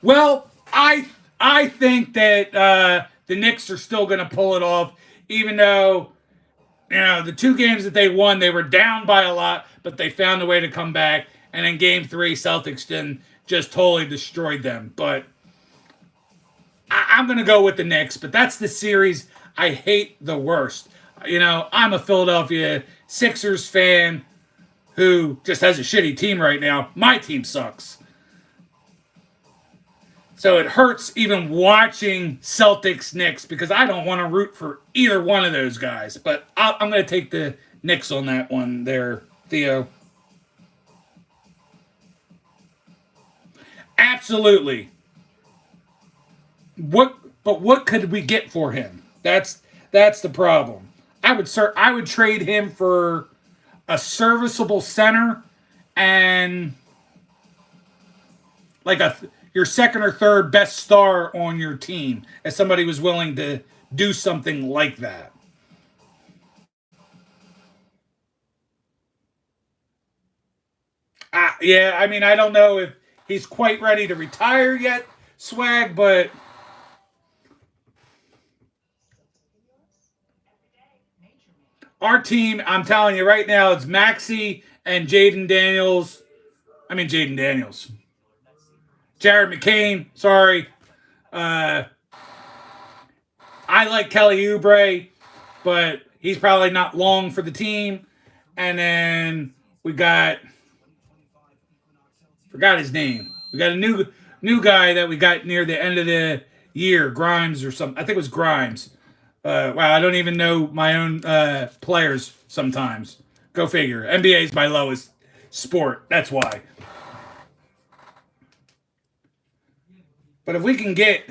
Well, I think that the Knicks are still going to pull it off, even though the two games that they won, they were down by a lot, but they found a way to come back. And in Game 3, Celtics just totally destroyed them. But I'm going to go with the Knicks, but that's the series I hate the worst. I'm a Philadelphia Sixers fan who just has a shitty team right now. My team sucks. So it hurts even watching Celtics Knicks because I don't want to root for either one of those guys. But I'm going to take the Knicks on that one there, Theo. Absolutely. What could we get for him? That's the problem. I would trade him for a serviceable center and like your second or third best star on your team if somebody was willing to do something like that. Yeah, I mean, I don't know if he's quite ready to retire yet, Swag, but our team, I'm telling you right now, it's Maxey and Jaden Daniels. I mean, Jaden Daniels. Jared McCain, sorry. I like Kelly Oubre, but he's probably not long for the team. And then we got, forgot his name. We got a new guy that we got near the end of the year, Grimes or something. I think it was Grimes. Wow, I don't even know my own players sometimes. Go figure. NBA is my lowest sport. That's why. But if we can get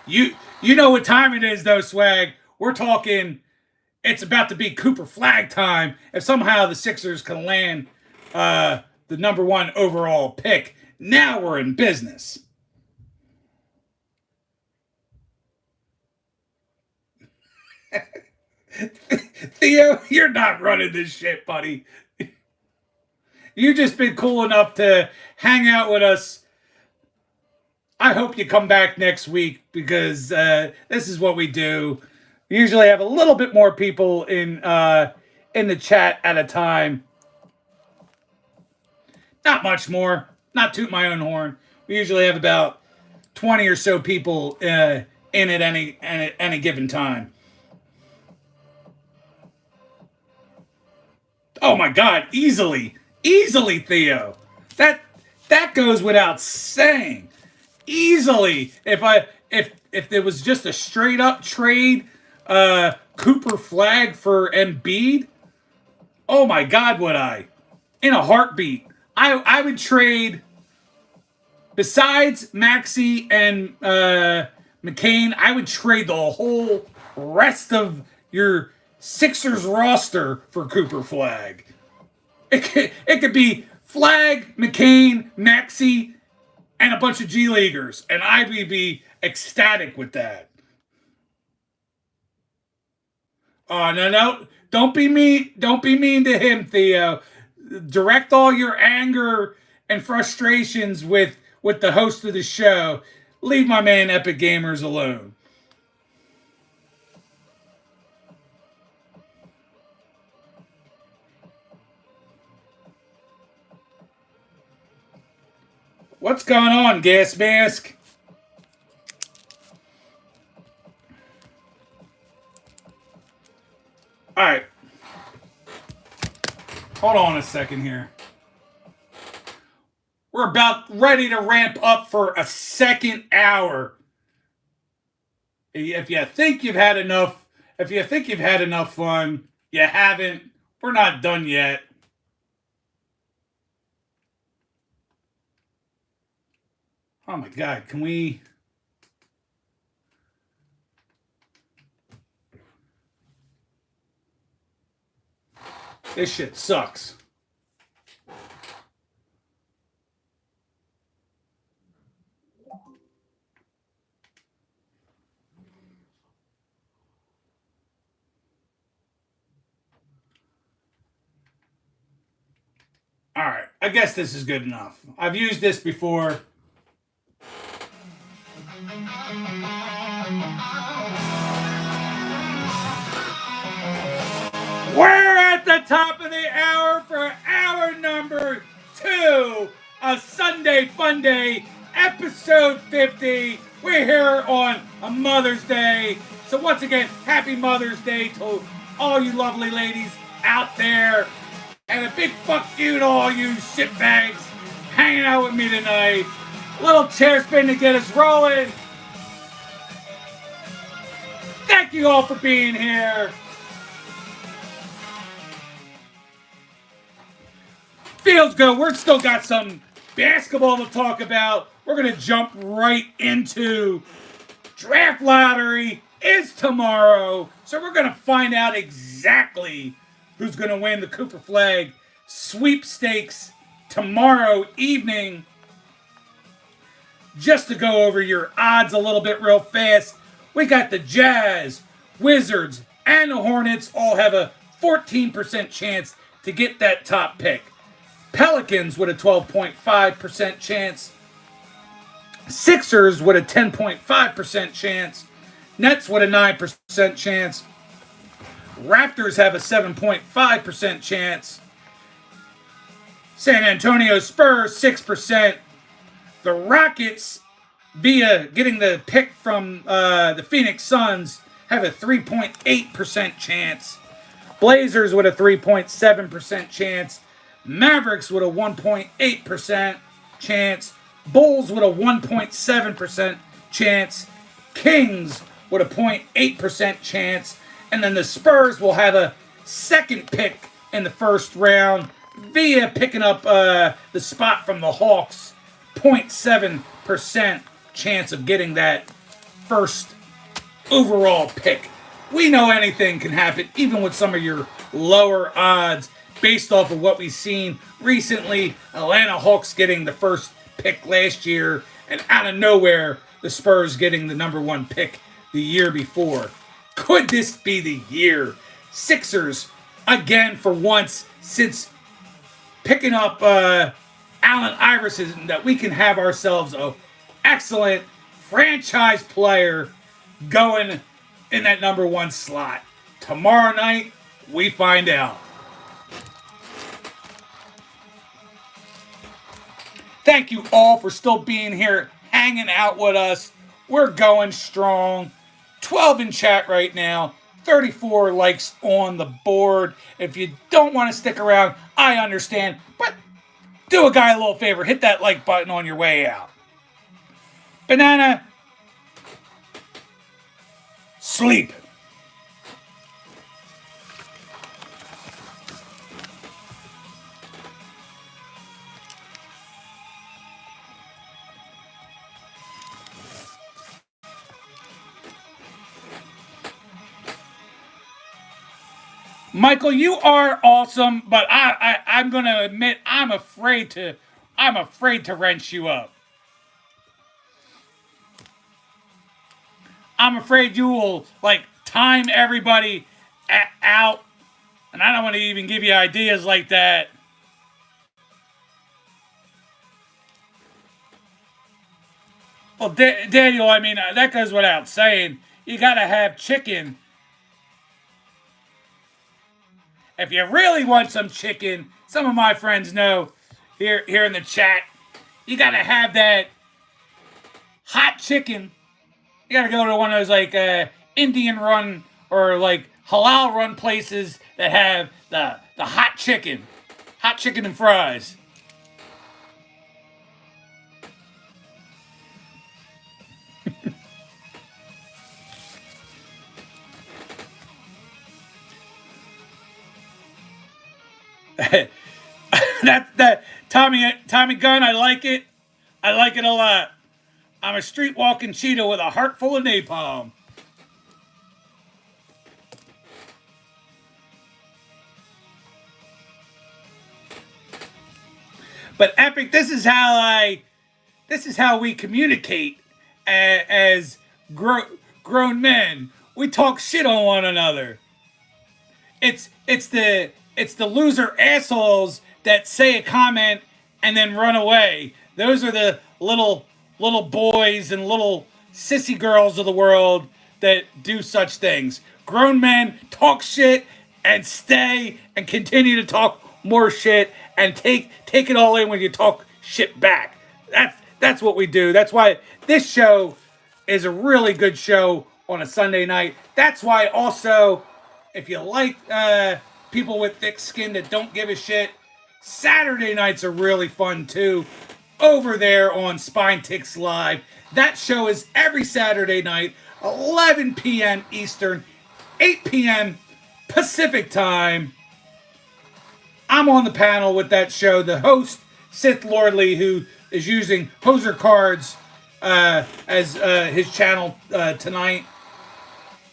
you know what time it is though, Swag. We're talking it's about to be Cooper Flag time. If somehow the Sixers can land the number 1 overall pick, now we're in business. Theo, you're not running this shit, buddy. You've just been cool enough to hang out with us. I hope you come back next week because this is what we do. We usually have a little bit more people in the chat at a time. Not much more. Not toot my own horn. We usually have about 20 or so people in at any given time. Oh my God! Easily, Theo. That goes without saying. Easily, if there was just a straight up trade, Cooper Flag for Embiid. Oh my God, would I? In a heartbeat. I would trade, besides Maxey and McCain, I would trade the whole rest of your Sixers roster for Cooper Flag. It could be Flag, McCain, Maxey, and a bunch of G Leaguers, and I would be ecstatic with that. Oh no. Don't be mean to him, Theo. Direct all your anger and frustrations with the host of the show. Leave my man Epic Gamers alone. What's going on, Gas Mask? All right. Hold on a second here. We're about ready to ramp up for a second hour. If you think you've had enough fun, you haven't. We're not done yet. Oh my God, can we... This shit sucks. All right, I guess this is good enough. I've used this before. We're at the top of the hour for hour number 2 of Sunday Funday, episode 50. We're here on a Mother's Day. So once again, happy Mother's Day to all you lovely ladies out there. And And a big fuck you to all you shitbags hanging out with me tonight. A little chair spin to get us rolling. Thank you all for being here. Feels good. We're still got some basketball to talk about. We're going to jump right into draft lottery is tomorrow. So we're going to find out exactly who's going to win the Cooper Flag sweepstakes tomorrow evening. Just to go over your odds a little bit real fast, we got the Jazz, Wizards, and the Hornets all have a 14% chance to get that top pick. Pelicans with a 12.5% chance. Sixers with a 10.5% chance. Nets with a 9% chance. Raptors have a 7.5% chance. San Antonio Spurs, 6%. The Rockets, via getting the pick from the Phoenix Suns, have a 3.8% chance. Blazers with a 3.7% chance. Mavericks with a 1.8% chance. Bulls with a 1.7% chance. Kings with a 0.8% chance. And then the Spurs will have a second pick in the first round via picking up the spot from the Hawks. 0.7% chance of getting that first overall pick. We know anything can happen, even with some of your lower odds, based off of what we've seen recently. Atlanta Hawks getting the first pick last year, and out of nowhere, the Spurs getting the number one pick the year before. Could this be the year? Sixers, again, for once, since picking up Allen Iverson, that we can have ourselves an excellent franchise player going in that number one slot. Tomorrow night, we find out. Thank you all for still being here, hanging out with us. We're going strong. 12 in chat right now. 34 likes on the board. If you don't want to stick around, I understand. But do a guy a little favor. Hit that like button on your way out. Banana. Sleep. Michael, you are awesome, but I'm gonna admit I'm afraid to wrench you up. I'm afraid you will time everybody out, and I don't want to even give you ideas like that. Well, Daniel, I mean that goes without saying. You gotta have chicken. If you really want some chicken, some of my friends know here in the chat, you gotta have that hot chicken. You gotta go to one of those Indian run or halal run places that have the hot chicken and fries. that Tommy Gunn, I like it. I like it a lot. I'm a street walking cheetah with a heart full of napalm. But Epic, this is how we communicate as grown men. We talk shit on one another. It's the loser assholes that say a comment and then run away. Those are the little boys and little sissy girls of the world that do such things. Grown men talk shit and stay and continue to talk more shit and take it all in when you talk shit back. That's what we do. That's why this show is a really good show on a Sunday night. That's why also, if you like people with thick skin that don't give a shit, Saturday nights are really fun too. Over there on Spine Ticks Live. That show is every Saturday night, 11 p.m. Eastern, 8 p.m. Pacific Time. I'm on the panel with that show. The host, Sith Lordly, who is using Hoser Cards as his channel tonight.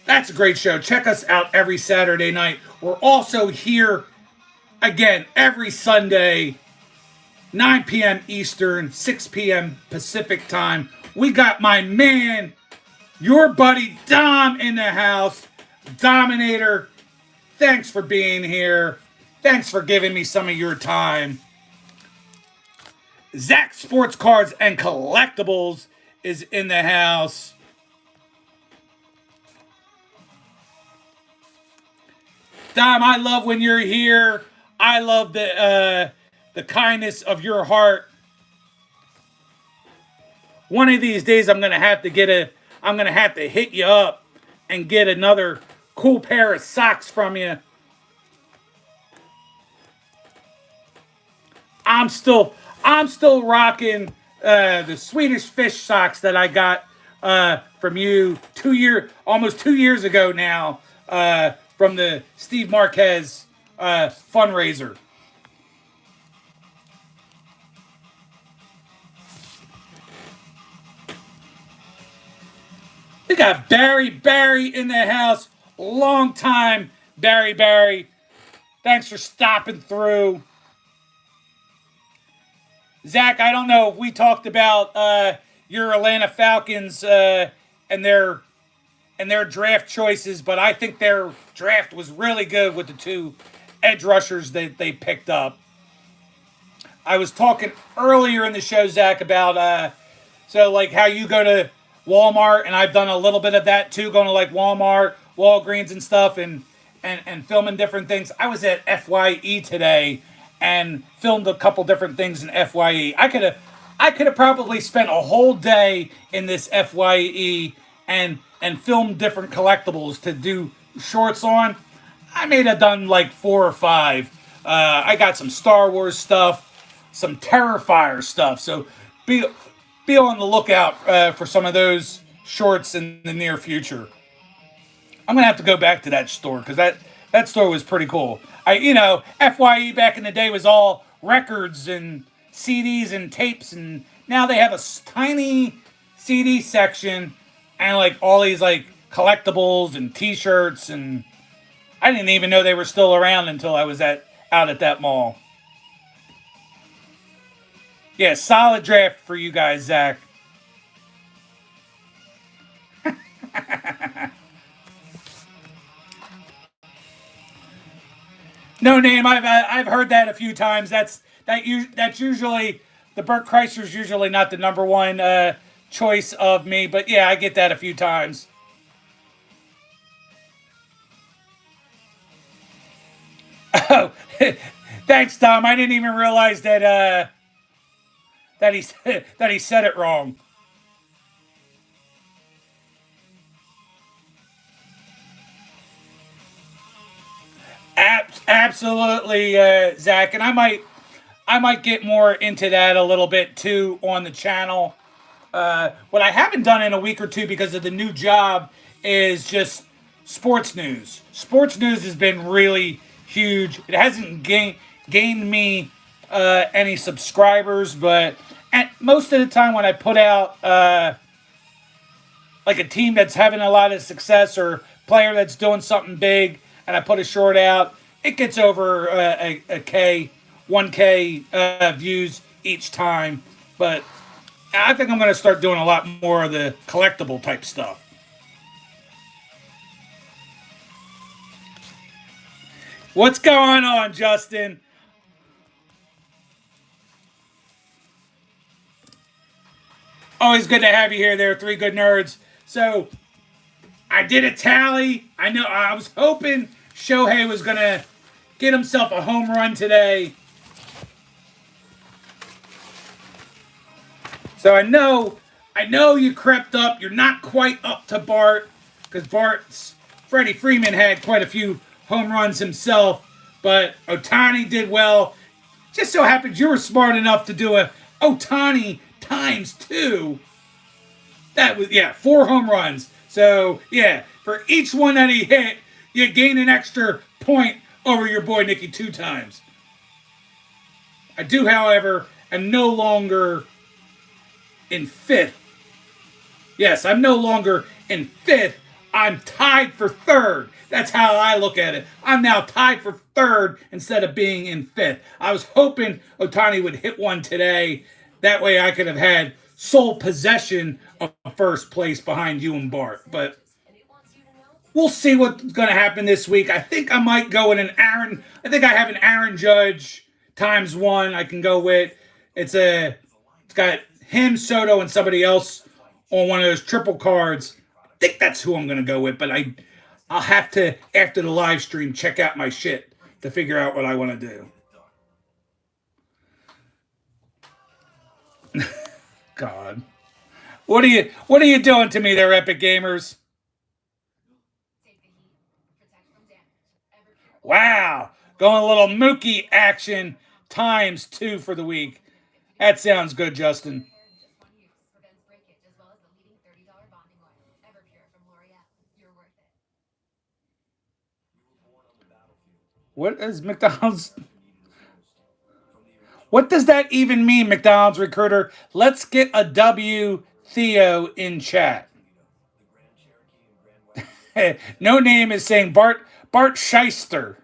That's a great show. Check us out every Saturday night. We're also here again every Sunday, 9 p.m. Eastern, 6 p.m. Pacific Time. We got my man, your buddy Dom in the house. Dominator, thanks for being here. Thanks for giving me some of your time. Zach Sports Cards and Collectibles is in the house. Dom, I love when you're here. I love the kindness of your heart. One of these days, I'm gonna have to hit you up and get another cool pair of socks from you. I'm still rocking the Swedish Fish socks that I got from you almost 2 years ago now, from the Steve Marquez fundraiser. We got Barry in the house. Long time, Barry. Thanks for stopping through. Zach, I don't know if we talked about your Atlanta Falcons and their draft choices, but I think their draft was really good with the two edge rushers that they picked up. I was talking earlier in the show, Zach, about how you go to Walmart, and I've done a little bit of that too, going to like Walmart, Walgreens and stuff, and filming different things. I was at FYE today and filmed a couple different things in FYE. I could have probably spent a whole day in this FYE and filmed different collectibles to do shorts on. I may have done like 4 or 5. I got some Star Wars stuff, some Terrifier stuff. So be on the lookout for some of those shorts in the near future. I'm gonna have to go back to that store because that store was pretty cool. FYE back in the day was all records and CDs and tapes, and now they have a tiny CD section and like all these like collectibles and T-shirts, and I didn't even know they were still around until I was out at that mall. Yeah, solid draft for you guys, Zach. No name. I've heard that a few times. That's usually the Burt Kreischer's usually not the number one choice of me, but yeah, I get that a few times. Oh, thanks, Tom. I didn't even realize that he said it wrong. Absolutely, Zach, and I might get more into that a little bit too on the channel. What I haven't done in a week or two because of the new job is just sports news. Sports news has been really huge. It hasn't gained me any subscribers, but most of the time when I put out like a team that's having a lot of success or player that's doing something big, and I put a short out, it gets over a 1K views each time. But I think I'm going to start doing a lot more of the collectible type stuff. What's going on, Justin? Always good to have you here. There are 3 good nerds. So I did a tally. I was hoping Shohei was going to get himself a home run today. So I know you crept up. You're not quite up to Bart, because Freddie Freeman had quite a few home runs himself. but Otani did well. Just so happens you were smart enough to do a Otani times 2. That was, yeah, 4 home runs. So, yeah, for each one that he hit, you gain an extra point over your boy Nicky 2 times. I do, however, am no longer in 5th. Yes, I'm no longer in 5th. I'm tied for 3rd. That's how I look at it. I'm now tied for 3rd instead of being in 5th. I was hoping Otani would hit one today. That way I could have had sole possession of 1st place behind you and Bart. But we'll see what's going to happen this week. I think I might go with an Aaron. I think I have an Aaron Judge times 1 I can go with. It's got him, Soto, and somebody else on one of those triple cards. I think that's who I'm going to go with, but I'll have to, after the live stream, check out my shit to figure out what I want to do. God. What are you doing to me there, Epic Gamers? Wow. Going a little Mookie action times 2 for the week. That sounds good, Justin. What is McDonald's? What does that even mean, McDonald's recruiter? Let's get a W, Theo, in chat. No name is saying Bart Shyster.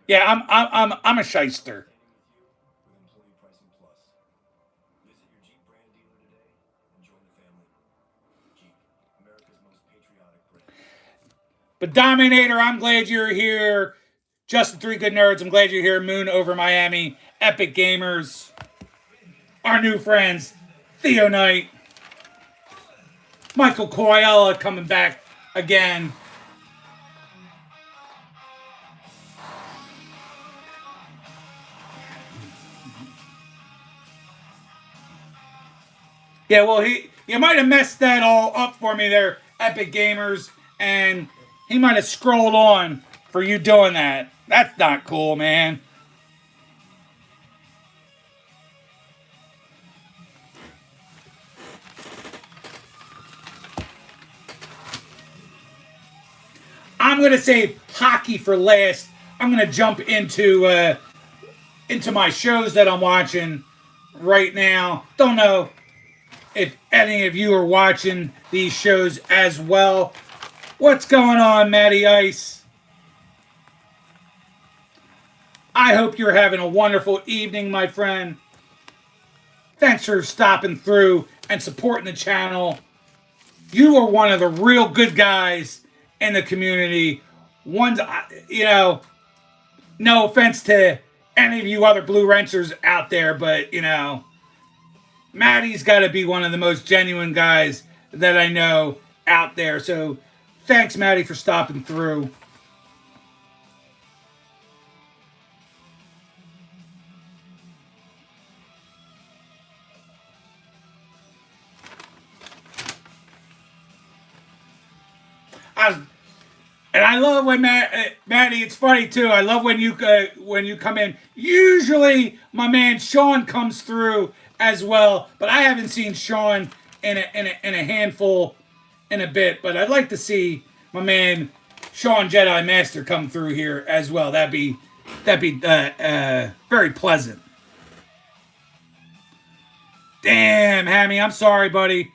Yeah, I'm a shyster. But Dominator, I'm glad you're here. Justin 3 Good Nerds, I'm glad you're here. Moon over Miami. Epic Gamers. Our new friends. Theo Knight. Michael Koyala coming back again. Yeah, well, you might have messed that all up for me there, Epic Gamers, and he might have scrolled on for you doing that. That's not cool, man. I'm going to save hockey for last. I'm going to jump into my shows that I'm watching right now. Don't know if any of you are watching these shows as well. What's going on, Matty Ice? I hope you're having a wonderful evening, my friend. Thanks for stopping through and supporting the channel. You are one of the real good guys in the community. Ones, no offense to any of you other Blue Wrenchers out there, but, Matty's got to be one of the most genuine guys that I know out there. So thanks, Matty, for stopping through. And I love when Matty. It's funny too. I love when you come in. Usually, my man Sean comes through as well, but I haven't seen Sean in a handful in a bit. But I'd like to see my man Sean Jedi Master come through here as well. That'd be very pleasant. Damn, Hammy, I'm sorry, buddy.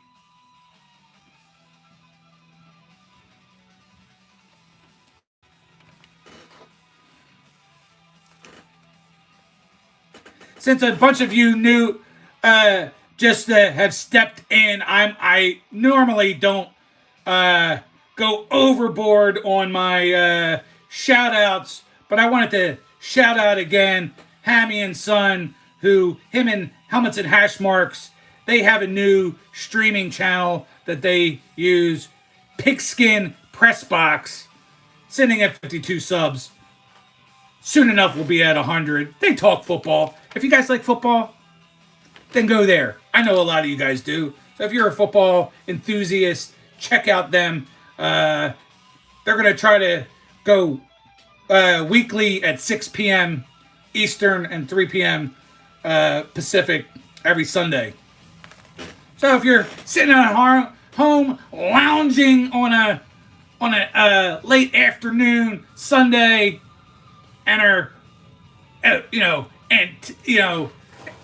Since a bunch of you new just have stepped in, I normally don't go overboard on my shout outs, but I wanted to shout out again Hammy and Son, him and Helmets and Hash Marks, they have a new streaming channel that they use, Pigskin Press Box, sitting at 52 subs. Soon enough, we'll be at 100. They talk football. If you guys like football, then go there. I know a lot of you guys do. So if you're a football enthusiast, check out them. They're going to try to go weekly at 6 p.m. Eastern and 3 p.m. Pacific every Sunday. So if you're sitting at home lounging on a late afternoon Sunday and are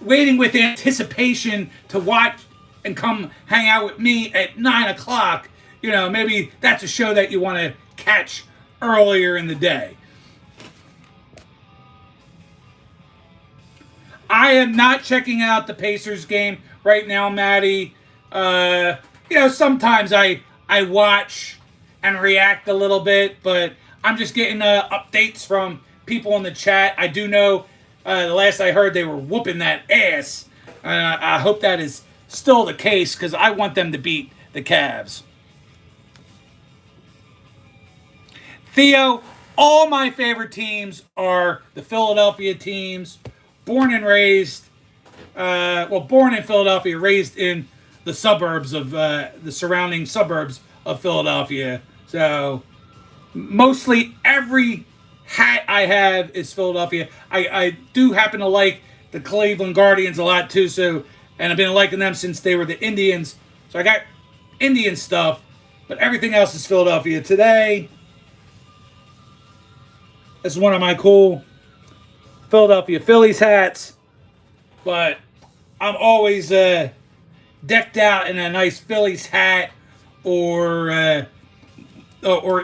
waiting with anticipation to watch and come hang out with me at 9 o'clock, maybe that's a show that you want to catch earlier in the day. I am not checking out the Pacers game right now, Maddie. Sometimes I watch and react a little bit, but I'm just getting updates from people in the chat. I do know the last I heard they were whooping that ass. I hope that is still the case because I want them to beat the Cavs. Theo, all my favorite teams are the Philadelphia teams. Born in Philadelphia, raised in the suburbs of the surrounding suburbs of Philadelphia. So mostly every hat I have is Philadelphia. I do happen to like the Cleveland Guardians a lot too. And I've been liking them since they were the Indians. So I got Indian stuff, but everything else is Philadelphia. Today is one of my cool Philadelphia Phillies hats, but I'm always decked out in a nice Phillies hat or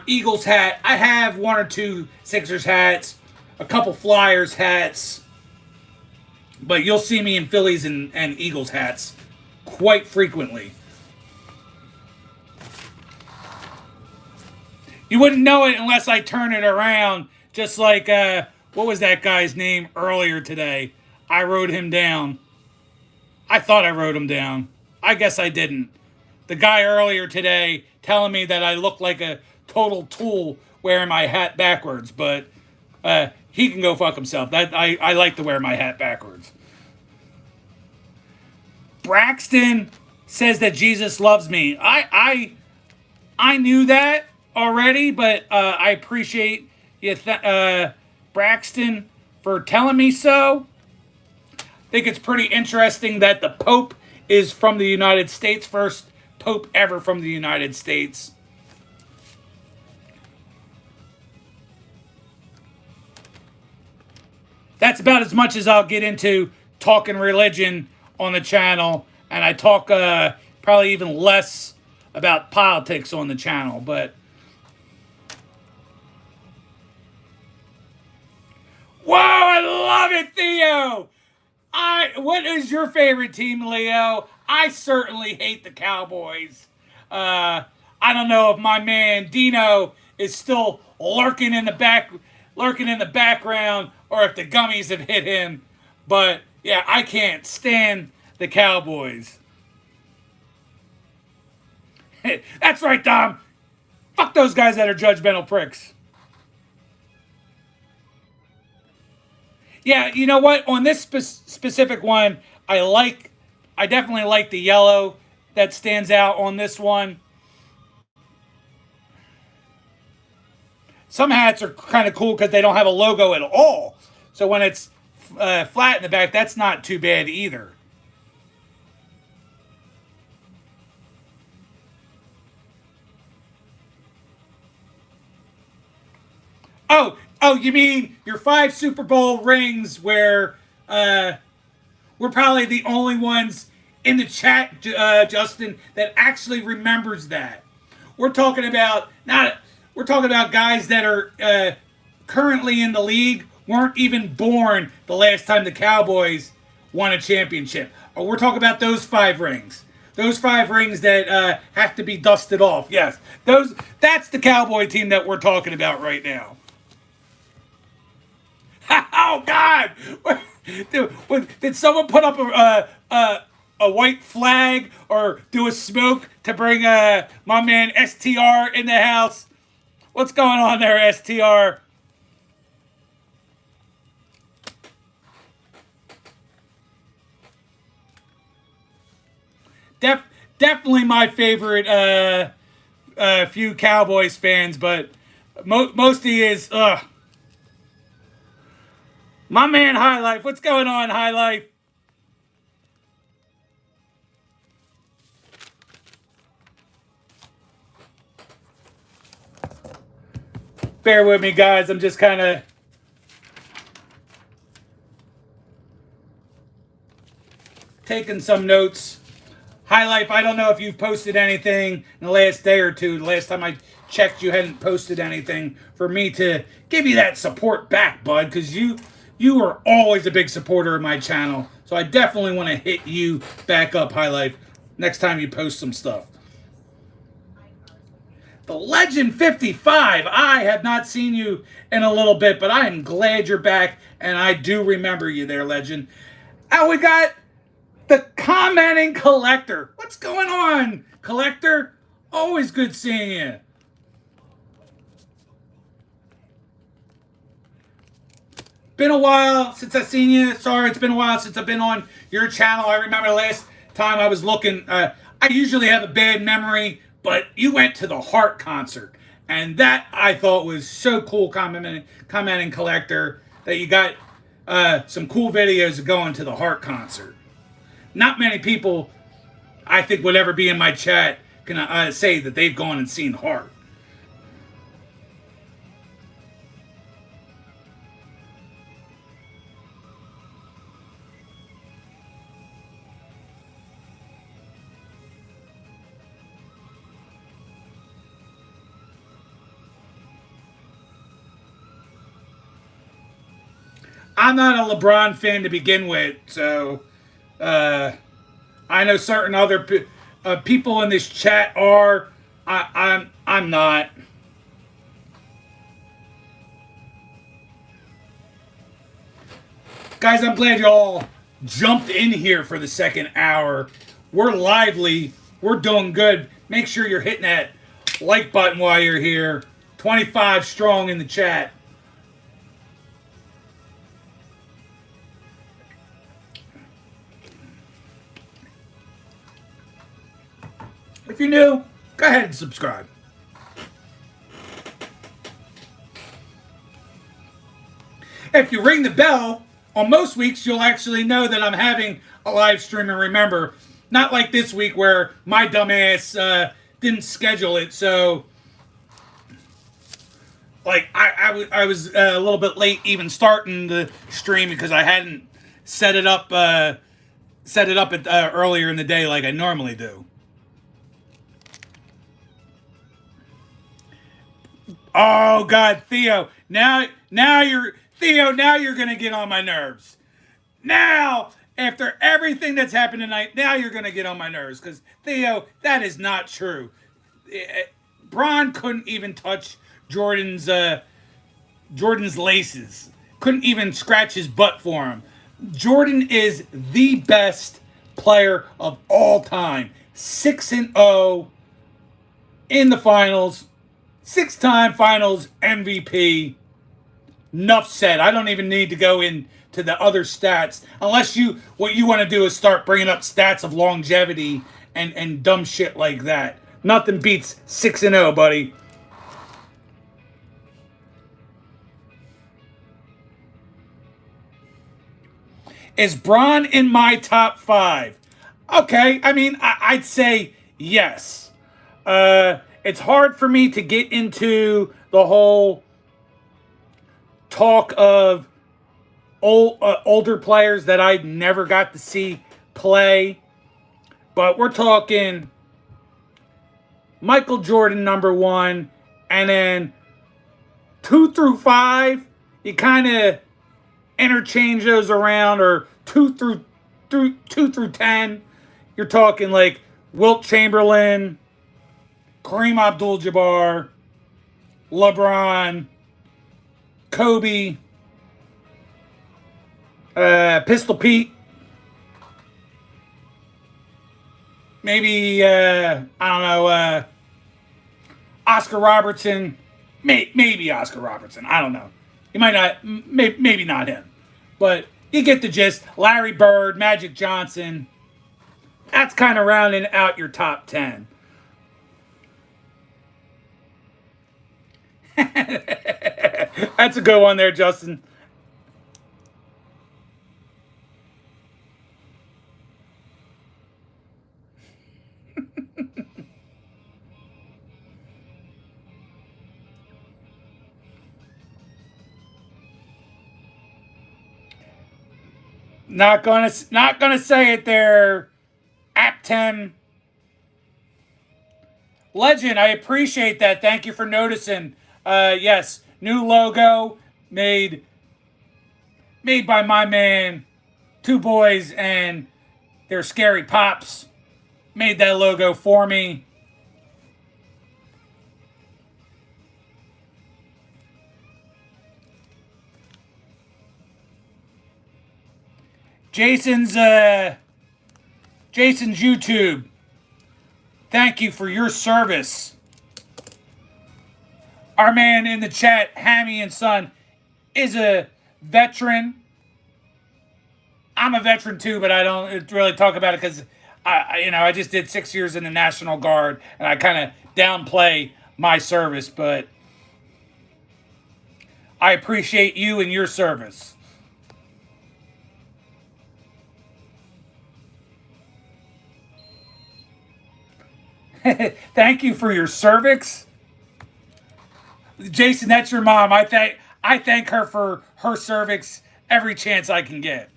Eagles hat. I have one or two Sixers hats, a couple Flyers hats, but you'll see me in Phillies and Eagles hats quite frequently. You wouldn't know it unless I turn it around, just like what was that guy's name earlier today? I wrote him down. I thought I wrote him down. I guess I didn't. The guy earlier today telling me that I look like a total tool wearing my hat backwards, but he can go fuck himself. I like to wear my hat backwards. Braxton says that Jesus loves me. I knew that already, but I appreciate you, Braxton, for telling me so. I think it's pretty interesting that the Pope is from the United States, first Pope ever from the United States. That's about as much as I'll get into talking religion on the channel, and I talk probably even less about politics on the channel, but whoa, I love it, Theo! What is your favorite team, Leo? I certainly hate the Cowboys. I don't know if my man Dino is still lurking in the background, or if the gummies have hit him. But yeah, I can't stand the Cowboys. That's right, Dom. Fuck those guys that are judgmental pricks. Yeah, you know what? On this specific one, I definitely like the yellow that stands out on this one. Some hats are kind of cool because they don't have a logo at all. So when it's flat in the back, that's not too bad either. Oh, you mean your 5 Super Bowl rings where we're probably the only ones in the chat, Justin, that actually remembers that. We're talking about guys that are currently in the league, weren't even born the last time the Cowboys won a championship. We're talking about those 5 rings. Those 5 rings that have to be dusted off. Yes, that's the Cowboy team that we're talking about right now. Oh God! Did someone put up a white flag or do a smoke to bring my man STR in the house? What's going on there, STR? Definitely my favorite few Cowboys fans, but mostly is My man High Life. What's going on, High Life? Bear with me, guys. I'm just kind of taking some notes. High Life, I don't know if you've posted anything in the last day or two. The last time I checked, you hadn't posted anything for me to give you that support back, bud, because you are always a big supporter of my channel. So I definitely want to hit you back up, High Life, next time you post some stuff. The Legend 55, I have not seen you in a little bit, but I am glad you're back, and I do remember you there, Legend. And we got the commenting collector. What's going on, collector? Always good seeing you. Been a while since I've seen you. Sorry, it's been a while since I've been on your channel. I remember the last time I was looking. I usually have a bad memory, but you went to the Heart concert. And that I thought was so cool, commenting collector, that you got some cool videos of going to the Heart concert. Not many people, I think, would ever be in my chat can say that they've gone and seen Heart. I'm not a LeBron fan to begin with, so I know certain other people in this chat are. I'm not. Guys, I'm glad you all jumped in here for the second hour. We're lively. We're doing good. Make sure you're hitting that like button while you're here. 25 strong in the chat. If you're new, go ahead and subscribe. If you ring the bell, on most weeks you'll actually know that I'm having a live stream. And remember, not like this week where my dumbass didn't schedule it. So, like, I was a little bit late even starting the stream because I hadn't set it up earlier in the day like I normally do. Oh God, Theo! Now you're gonna get on my nerves. Now, after everything that's happened tonight, now you're gonna get on my nerves because Theo, that is not true. Bron couldn't even touch Jordan's laces. Couldn't even scratch his butt for him. Jordan is the best player of all time. 6-0 in the finals. 6-time finals MVP. Enough said. I don't even need to go into the other stats. Unless what you want to do is start bringing up stats of longevity and dumb shit like that. Nothing beats 6-0, buddy. Is Bron in my top 5? Okay, I mean, I'd say yes. It's hard for me to get into the whole talk of older players that I never got to see play. But we're talking Michael Jordan #1, and then 2 through 5, you kind of interchange those around, or 2 through 10. You're talking like Wilt Chamberlain, Kareem Abdul-Jabbar, LeBron, Kobe, Pistol Pete, maybe I don't know, Oscar Robertson, maybe Oscar Robertson. I don't know. He might not, maybe not him, but you get the gist. Larry Bird, Magic Johnson. That's kind of rounding out your top 10. That's a good one there, Justin. Not gonna say it there. App 10 Legend, I appreciate that. Thank you for noticing. Yes, new logo made by my man, Two Boys and their Scary Pops. Made that logo for me. Jason's YouTube. Thank you for your service. Our man in the chat, Hammy and Son, is a veteran. I'm a veteran too, but I don't really talk about it because I just did 6 years in the National Guard, and I kind of downplay my service, but I appreciate you and your service. Thank you for your cervix. Jason, that's your mom. I thank her for her cervix every chance I can get.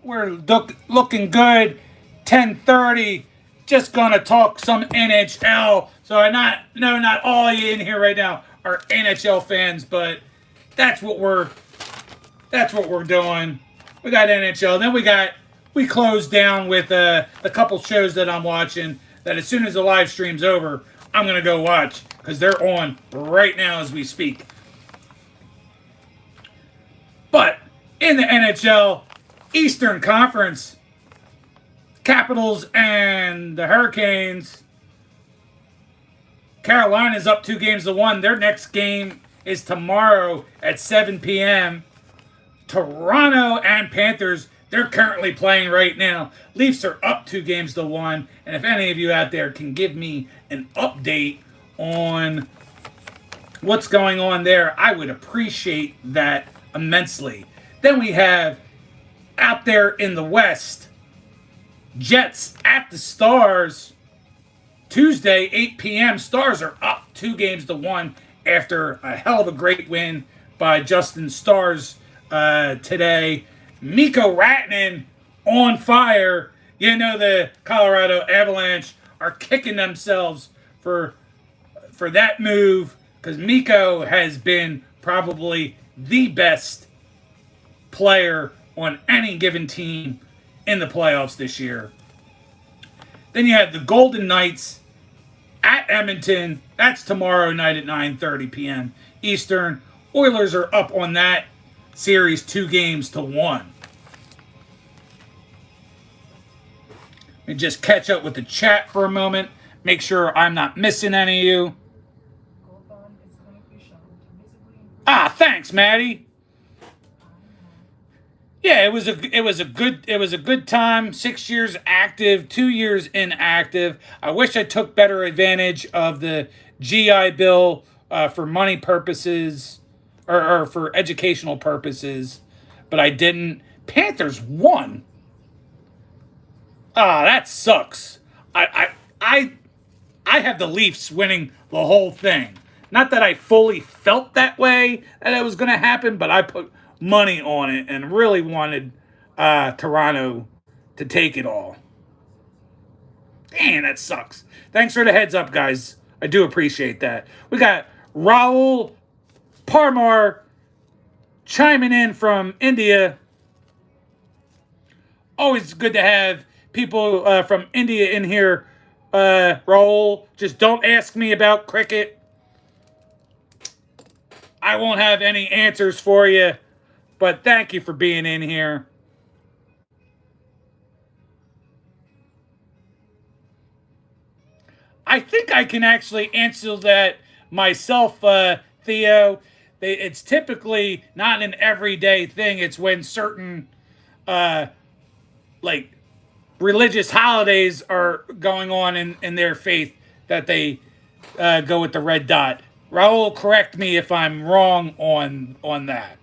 We're looking good. 10:30. Just gonna talk some NHL. So not all of you in here right now are NHL fans, but that's what we're doing. We got NHL. Then we closed down with a couple shows that I'm watching. That as soon as the live stream's over, I'm gonna go watch because they're on right now as we speak. But in the NHL Eastern Conference, Capitals and the Hurricanes. Carolina's up 2-1. Their next game is tomorrow at 7 p.m. Toronto and Panthers, they're currently playing right now. Leafs are up 2-1. And if any of you out there can give me an update on what's going on there, I would appreciate that immensely. Then we have out there in the West, Jets at the Stars. Tuesday, 8 p.m. Stars are up 2-1 after a hell of a great win by Justin Stars today. Mikko Rantanen on fire. You know the Colorado Avalanche are kicking themselves for that move because Mikko has been probably the best player on any given team in the playoffs this year. Then you have the Golden Knights at Edmonton. That's tomorrow night at 9:30 p.m. Eastern. Oilers are up on that series 2-1. Let me just catch up with the chat for a moment. Make sure I'm not missing any of you. Thanks, Maddie. Yeah, it was a good time. 6 years active, 2 years inactive. I wish I took better advantage of the GI Bill for money purposes or for educational purposes, but I didn't. Panthers won. That sucks. I have the Leafs winning the whole thing. Not that I fully felt that way that it was going to happen, but I put money on it and really wanted Toronto to take it all. Damn, that sucks. Thanks for the heads up, guys. I do appreciate that. We got Raul Parmar chiming in from India. Always good to have people from India in here. Raul, just don't ask me about cricket. I won't have any answers for you. But thank you for being in here. I think I can actually answer that myself, Theo. It's typically not an everyday thing. It's when certain, like, religious holidays are going on in their faith that they go with the red dot. Raul, correct me if I'm wrong on that.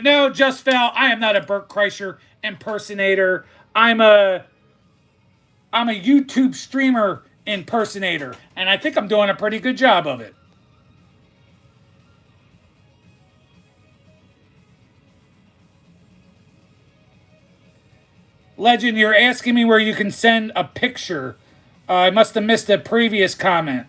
No, just fell. I am not a Bert Kreischer impersonator. I'm a YouTube streamer impersonator, and I think I'm doing a pretty good job of it. Legend, you're asking me where you can send a picture. I must have missed a previous comment.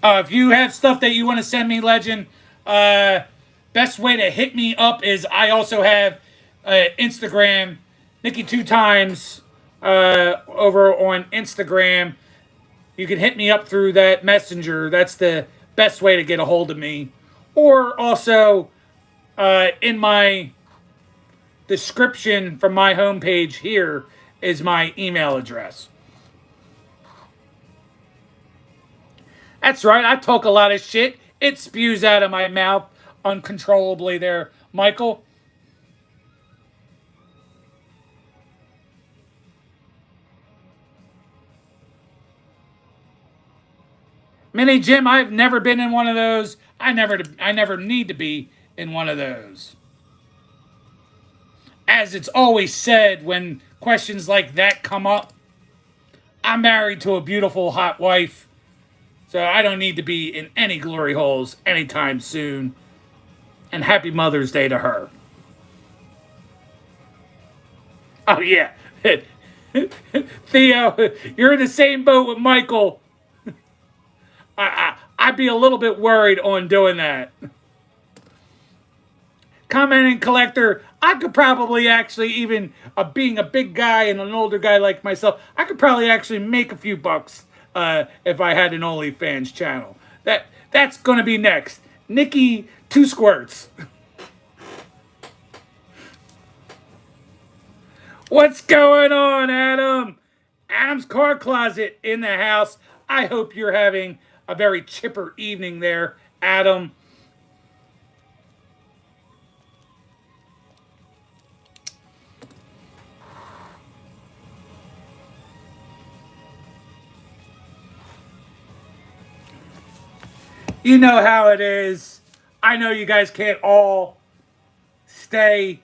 If you have stuff that you want to send me, Legend, best way to hit me up is I also have Instagram, Nikki 2 times over on Instagram. You can hit me up through that messenger. That's the best way to get a hold of me. Or also in my description from my homepage here is my email address. That's right, I talk a lot of shit. It spews out of my mouth uncontrollably there, Michael. Mini Jim, I've never been in one of those. I never need to be in one of those. As it's always said when questions like that come up, I'm married to a beautiful hot wife, so I don't need to be in any glory holes anytime soon. And happy Mother's Day to her. Oh yeah. Theo, you're in the same boat with Michael. I'd be a little bit worried on doing that. Commenting collector, I could probably actually, even being a big guy and an older guy like myself, I could probably actually make a few bucks if I had an OnlyFans channel. That's gonna be next. Nikki 2 squirts. What's going on, Adam? Adam's car closet in the house. I hope you're having a very chipper evening there, Adam. You know how it is. I know you guys can't all stay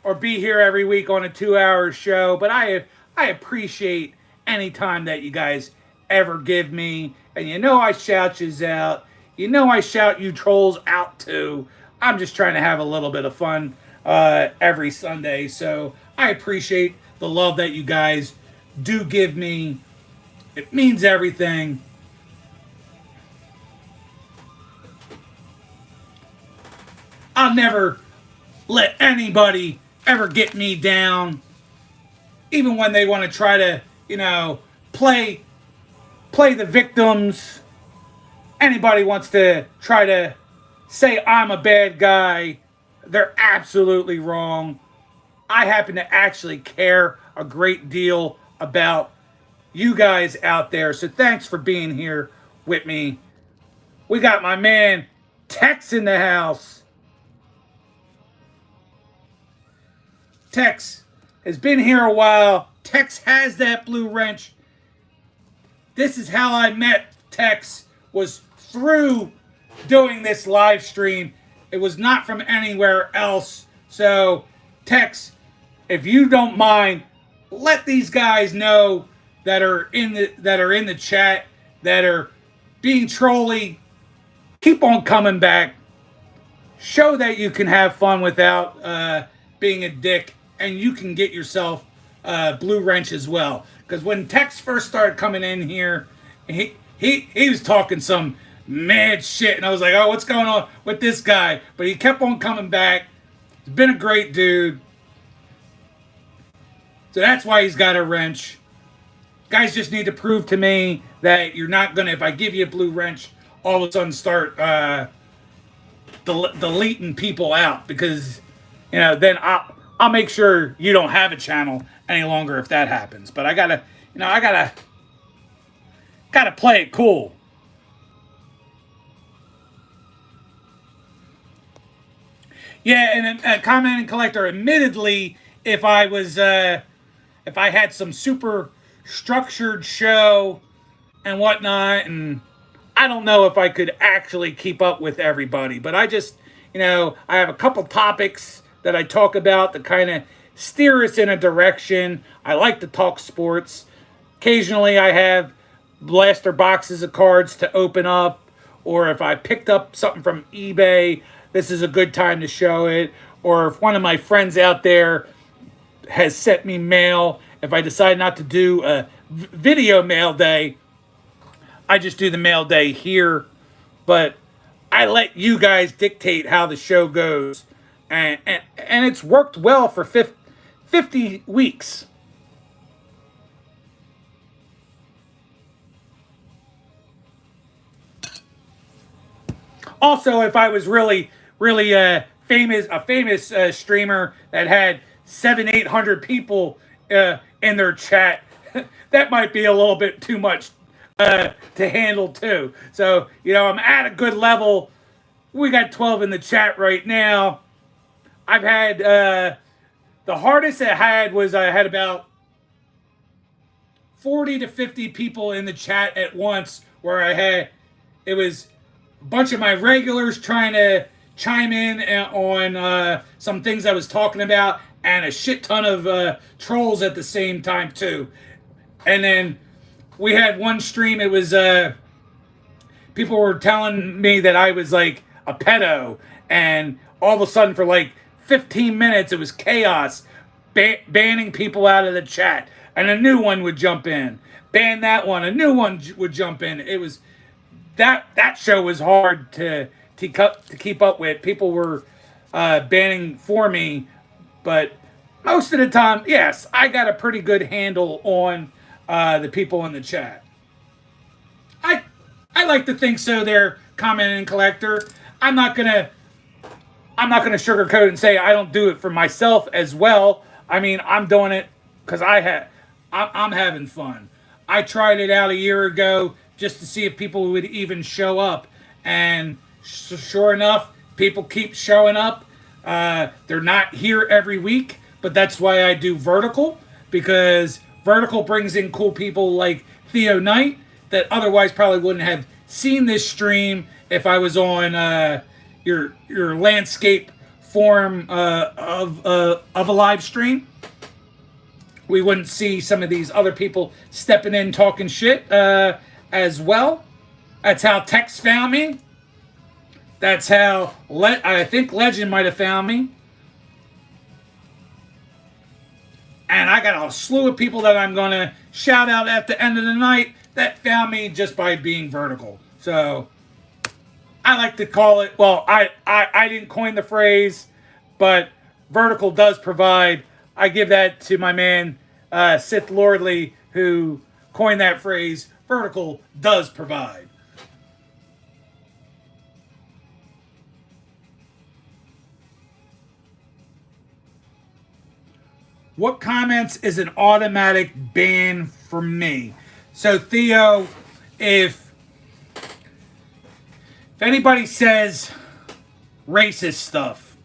or be here every week on a 2-hour show, but I appreciate any time that you guys ever give me. And you know I shout yous out. You know I shout you trolls out too. I'm just trying to have a little bit of fun every Sunday. So I appreciate the love that you guys do give me. It means everything. I'll never let anybody ever get me down. Even when they want to try to, play the victims. Anybody wants to try to say I'm a bad guy, they're absolutely wrong. I happen to actually care a great deal about you guys out there. So thanks for being here with me. We got my man Tex in the house. Tex has been here a while. Tex has that blue wrench. This is how I met Tex, was through doing this live stream. It was not from anywhere else. So, Tex, if you don't mind, let these guys know that are in the chat, that are being trolly. Keep on coming back. Show that you can have fun without being a dick. And you can get yourself blue wrench as well. Because when Tex first started coming in here, he was talking some mad shit. And I was like, oh, what's going on with this guy? But he kept on coming back. He's been a great dude. So that's why he's got a wrench. Guys just need to prove to me that you're not going to, if I give you a blue wrench, all of a sudden start deleting people out. Because, then I'll make sure you don't have a channel any longer if that happens. But I gotta I gotta play it cool. Yeah, and a commenting collector. Admittedly, if I was if I had some super structured show and whatnot, and I don't know if I could actually keep up with everybody, but I just, I have a couple topics that I talk about that kind of steer us in a direction. I like to talk sports. Occasionally, I have blaster boxes of cards to open up, or if I picked up something from eBay, this is a good time to show it. Or if one of my friends out there has sent me mail, if I decide not to do a video mail day, I just do the mail day here. But I let you guys dictate how the show goes. And it's worked well for 50 weeks. Also, if I was really, really a famous streamer that had 800 people in their chat, that might be a little bit too much to handle too. So, I'm at a good level. We got 12 in the chat right now. I've had the hardest I had was I had about 40 to 50 people in the chat at once, where it was a bunch of my regulars trying to chime in on some things I was talking about, and a shit ton of trolls at the same time too. And then we had one stream, it was people were telling me that I was like a pedo, and all of a sudden for like 15 minutes it was chaos, banning people out of the chat, and a new one would jump in, ban that one, a new one would jump in. It was that show was hard to keep up with. People were banning for me, but most of the time, yes, I got a pretty good handle on the people in the chat. I like to think so. There, commenting collector. I'm not gonna sugarcoat and say I don't do it for myself as well. I mean, I'm doing it because I'm having fun. I tried it out a year ago just to see if people would even show up, and sure enough, people keep showing up. They're not here every week, but that's why I do vertical, because vertical brings in cool people like Theo Knight that otherwise probably wouldn't have seen this stream if I was on your landscape form of a live stream. We wouldn't see some of these other people stepping in talking shit as well. That's how Tex found me. That's how I think Legend might have found me. And I got a slew of people that I'm going to shout out at the end of the night that found me just by being vertical. So I like to call it, well, I didn't coin the phrase, but vertical does provide. I give that to my man, Sith Lordly, who coined that phrase. Vertical does provide. What comments is an automatic ban for me? So Theo, if anybody says racist stuff,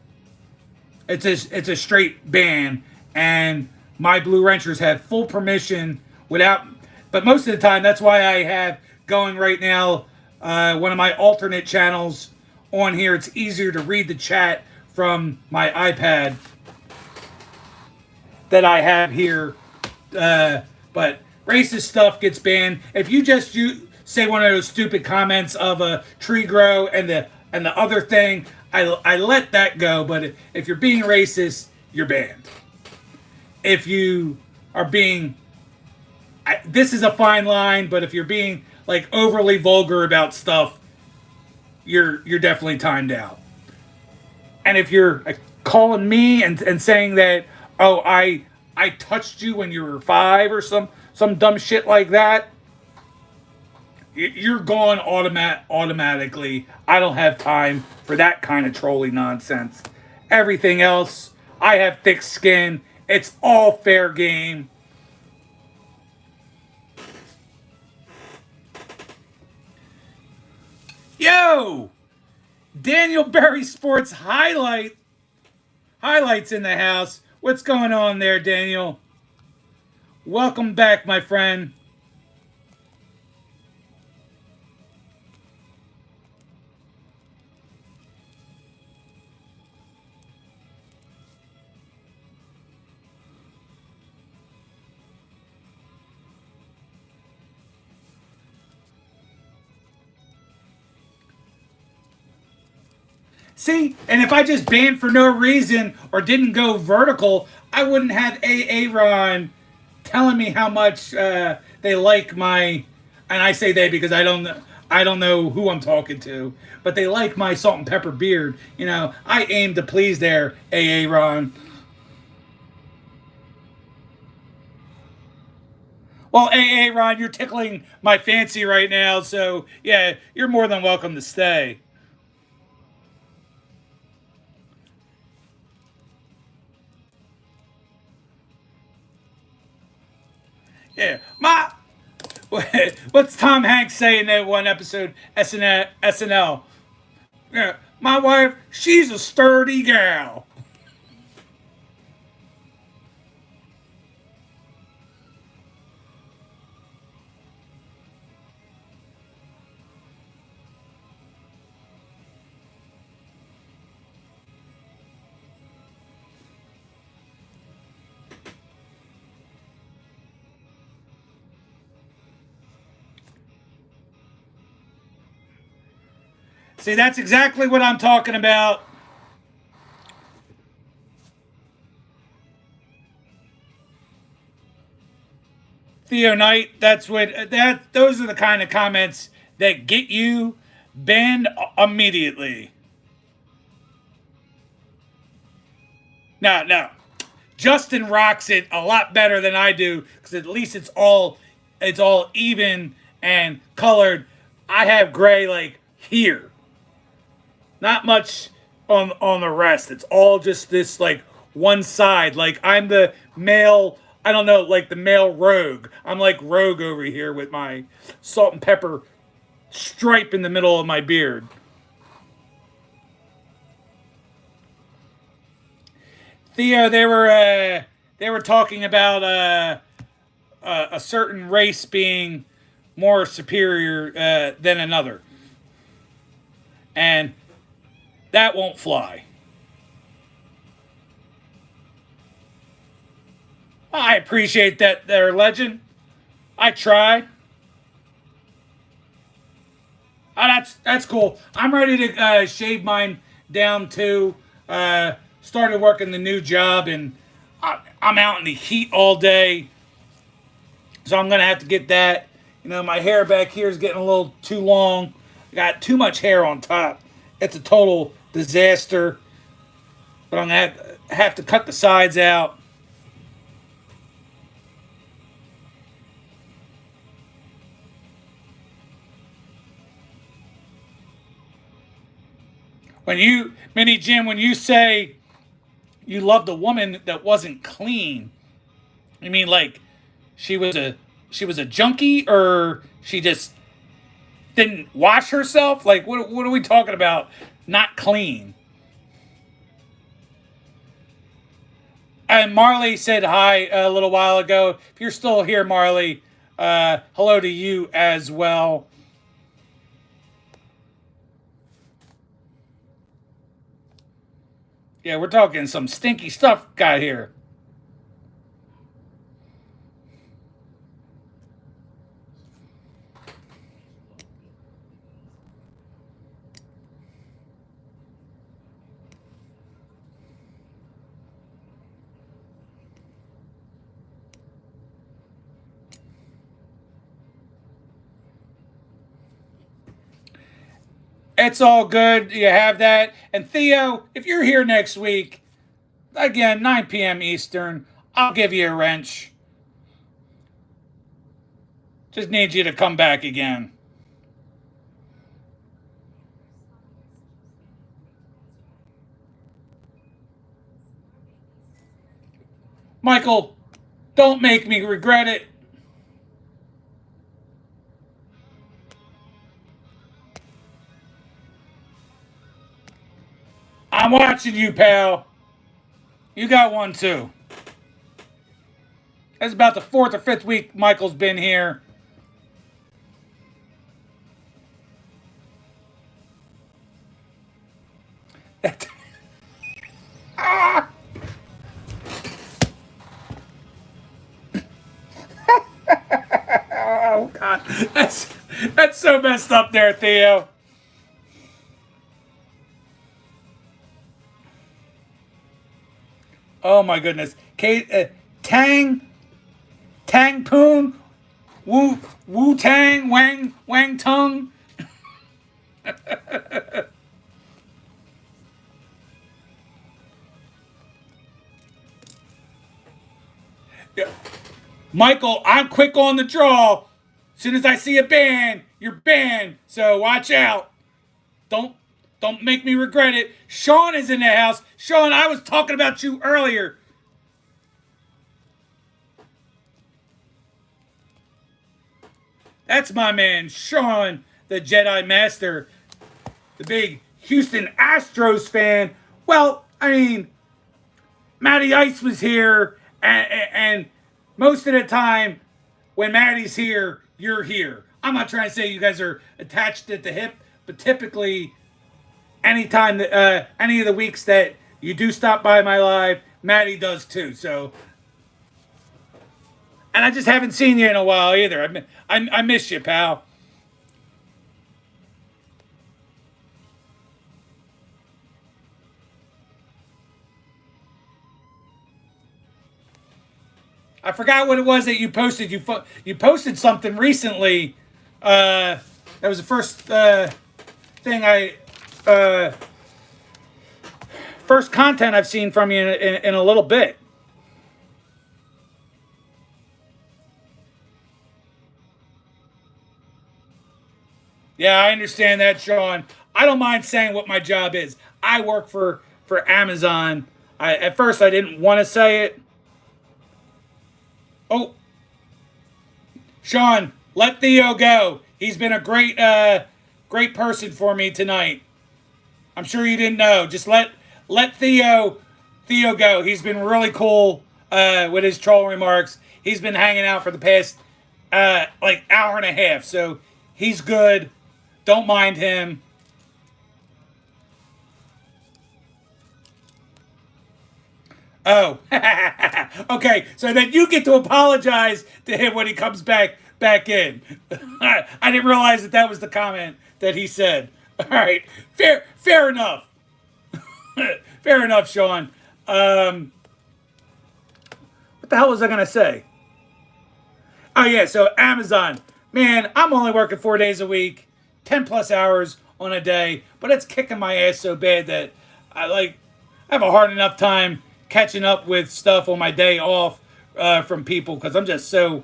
it's a straight ban, and my Blue Ranchers have full permission without. But most of the time, that's why I have going right now one of my alternate channels on here. It's easier to read the chat from my iPad that I have here. But racist stuff gets banned. If you just say one of those stupid comments of a tree grow and the other thing, I let that go. But if you're being racist, you're banned. If you are being, this is a fine line, but if you're being like overly vulgar about stuff, you're definitely timed out. And if you're calling me and saying that, oh, I touched you when you were 5 or some dumb shit like that, you're gone automatically. I don't have time for that kind of trolling nonsense. Everything else, I have thick skin. It's all fair game. Yo! Daniel Berry Sports highlights in the house. What's going on there, Daniel? Welcome back, my friend. See, and if I just banned for no reason or didn't go vertical, I wouldn't have Ron telling me how much they like my, and I say they because I don't know who I'm talking to, but they like my salt and pepper beard. You know, I aim to please their Ron. Well, Ron, you're tickling my fancy right now, so yeah, you're more than welcome to stay. Yeah, what's Tom Hanks say in that one episode SNL? Yeah, my wife, she's a sturdy gal. See, that's exactly what I'm talking about. Theo Knight, that's what that those are the kind of comments that get you banned immediately. No, no. Justin rocks it a lot better than I do because at least it's all even and colored. I have gray like here. Not much on the rest. It's all just this like one side. Like I'm the male, I don't know, like the male rogue. I'm like rogue over here with my salt and pepper stripe in the middle of my beard. Theo, they were talking about a certain race being more superior than another, and that won't fly. I appreciate that, their legend. I try. That's cool. I'm ready to shave mine down too. Started working the new job, and I'm out in the heat all day, so I'm gonna have to get that. You know, my hair back here is getting a little too long. I got too much hair on top. It's a total disaster. But I'm gonna have to cut the sides out. When you, Mini Jim, when you say you loved a woman that wasn't clean, you mean like she was a she was a junkie, or she just didn't wash herself? Like what are we talking about? Not clean. And Marley said hi a little while ago. If you're still here, Marley, hello to you as well. Yeah, we're talking some stinky stuff got here. It's all good. You have that. And Theo, if you're here next week, again, 9 p.m. Eastern, I'll give you a wrench. Just need you to come back again. Michael, don't make me regret it. I'm watching you, pal. You got one too. It's about the 4th or 5th week Michael's been here. Ah! Oh God, that's so messed up there, Theo. Oh my goodness, Kate, Tang Poon, Wu Tang, Wang Tung. Yeah. Michael, I'm quick on the draw. As soon as I see a ban, you're banned. So watch out. Don't don't make me regret it. Sean is in the house. Sean, I was talking about you earlier. That's my man, Sean, the Jedi Master, the big Houston Astros fan. Well, I mean, Matty Ice was here, and most of the time, when Matty's here, you're here. I'm not trying to say you guys are attached at the hip, but typically, anytime that any of the weeks that you do stop by my live, Matty does too. So, and I just haven't seen you in a while either. I miss you, pal. I forgot what it was that you posted. You posted something recently. That was the first thing uh, first content I've seen from you in a little bit. Yeah, I understand that, Sean. I don't mind saying what my job is. I work for Amazon. At first I didn't want to say it. Oh, Sean, let Theo go. He's been a great person for me tonight. I'm sure you didn't know. Just let Theo go. He's been really cool with his troll remarks. He's been hanging out for the past like hour and a half. So he's good. Don't mind him. Oh, okay. So then you get to apologize to him when he comes back in. I didn't realize that was the comment that he said. All right, fair enough. Fair enough, Sean. What the hell was I gonna say? Oh yeah, so Amazon. Man, I'm only working 4 days a week, 10 plus hours on a day, but it's kicking my ass so bad that I have a hard enough time catching up with stuff on my day off from people because I'm just so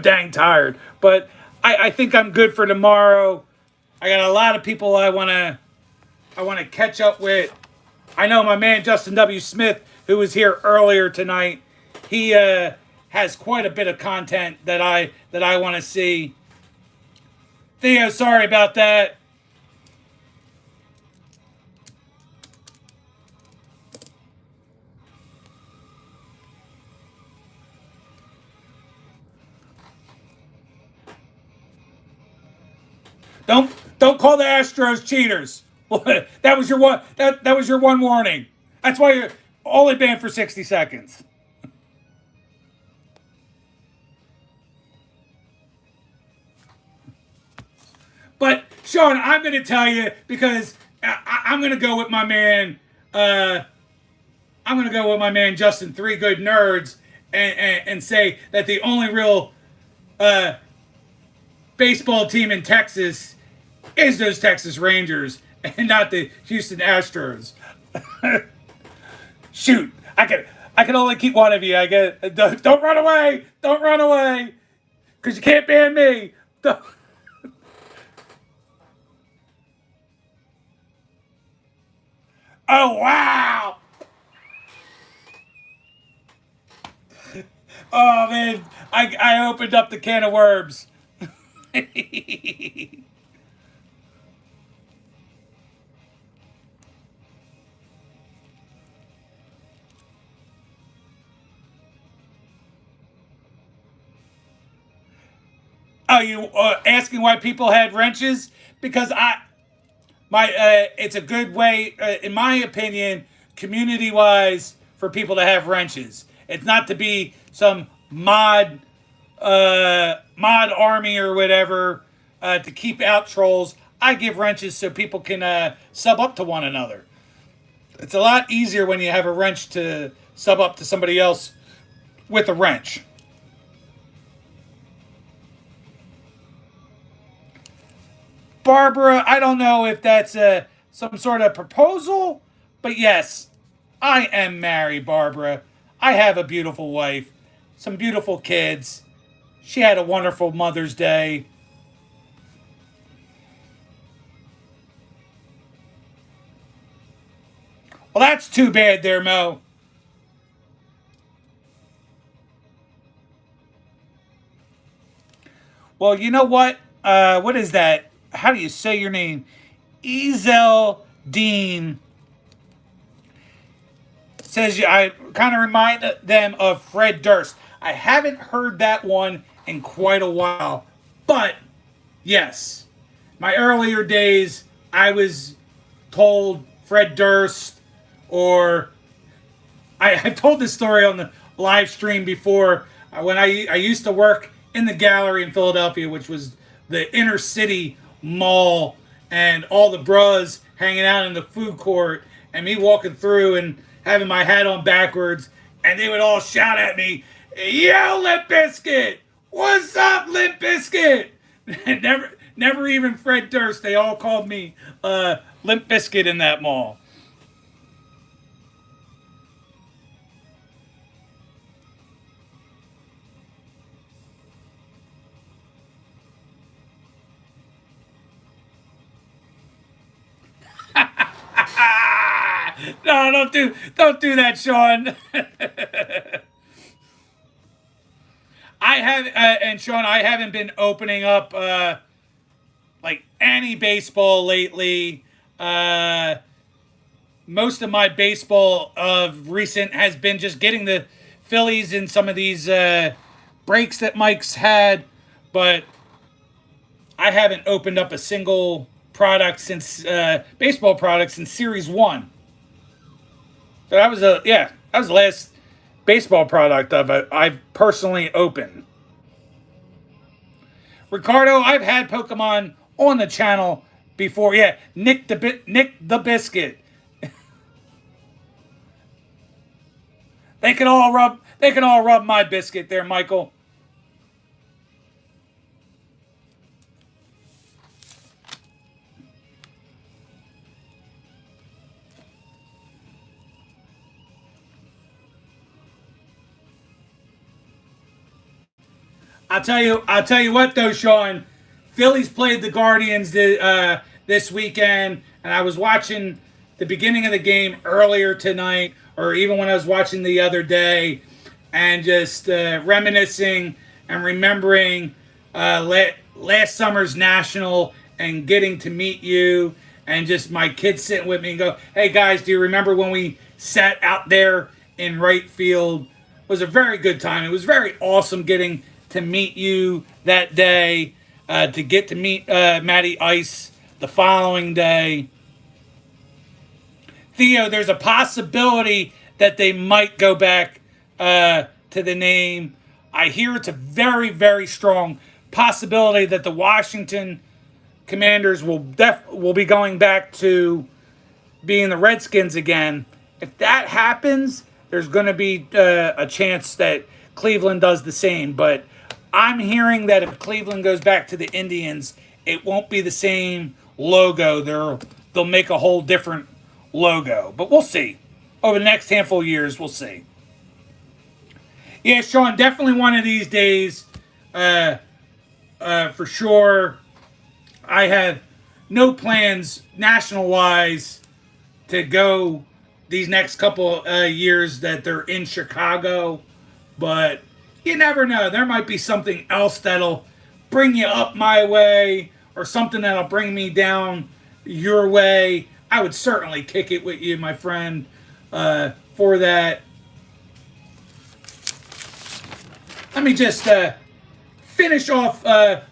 dang tired. But I think I'm good for tomorrow. I got a lot of people I wanna catch up with. I know my man Justin W. Smith, who was here earlier tonight. He has quite a bit of content that I want to see. Theo, sorry about that. Don't call the Astros cheaters. That was your one. That was your one warning. That's why you're only banned for 60 seconds. But Sean, I'm going to tell you because I'm going to go with my man. I'm going to go with my man Justin. Three good nerds, and say that the only real baseball team in Texas is those Texas Rangers and not the Houston Astros. Shoot, I can only keep one of you. Don't run away. Don't run away, because you can't ban me. Don't. Oh wow! Oh man, I opened up the can of worms. Are you asking why people had wrenches? Because it's a good way, in my opinion, community-wise, for people to have wrenches. It's not to be some mod army or whatever to keep out trolls. I give wrenches so people can sub up to one another. It's a lot easier when you have a wrench to sub up to somebody else with a wrench. Barbara, I don't know if that's some sort of proposal, but yes, I am married, Barbara. I have a beautiful wife, some beautiful kids. She had a wonderful Mother's Day. Well, that's too bad there, Mo. Well, you know what? What is that? How do you say your name? Ezel Dean says I kind of remind them of Fred Durst. I haven't heard that one in quite a while. But, yes, my earlier days, I was told Fred Durst, or I've told this story on the live stream before. When I used to work in the gallery in Philadelphia, which was the inner city mall, and all the bros hanging out in the food court, and me walking through and having my hat on backwards, and they would all shout at me, "Yo, Limp Bizkit! What's up, Limp Bizkit?" Never even Fred Durst. They all called me Limp Bizkit in that mall. No, don't do that, Sean. I have and Sean, I haven't been opening up like any baseball lately. Most of my baseball of recent has been just getting the Phillies in some of these breaks that Mike's had, but I haven't opened up a single product since baseball product since Series 1. So that was that was the last baseball product I've personally opened. Ricardo, I've had Pokemon on the channel before. Yeah, Nick the Biscuit. They can all rub my biscuit there, Michael. I'll tell you what though, Sean. Phillies played the Guardians this weekend, and I was watching the beginning of the game earlier tonight, or even when I was watching the other day, and just reminiscing and remembering last summer's National and getting to meet you, and just my kids sitting with me and go, "Hey guys, do you remember when we sat out there in right field?" It was a very good time. It was very awesome getting to meet you that day, to get to meet Matty Ice the following day. Theo, there's a possibility that they might go back to the name. I hear it's a very, very strong possibility that the Washington Commanders will be going back to being the Redskins again. If that happens, there's going to be a chance that Cleveland does the same. But I'm hearing that if Cleveland goes back to the Indians, it won't be the same logo. They'll make a whole different logo. But we'll see. Over the next handful of years, we'll see. Yeah, Sean, definitely one of these days, for sure. I have no plans national-wise to go these next couple years that they're in Chicago. But you never know. There might be something else that'll bring you up my way, or something that'll bring me down your way. I would certainly kick it with you, my friend, for that. Let me just finish off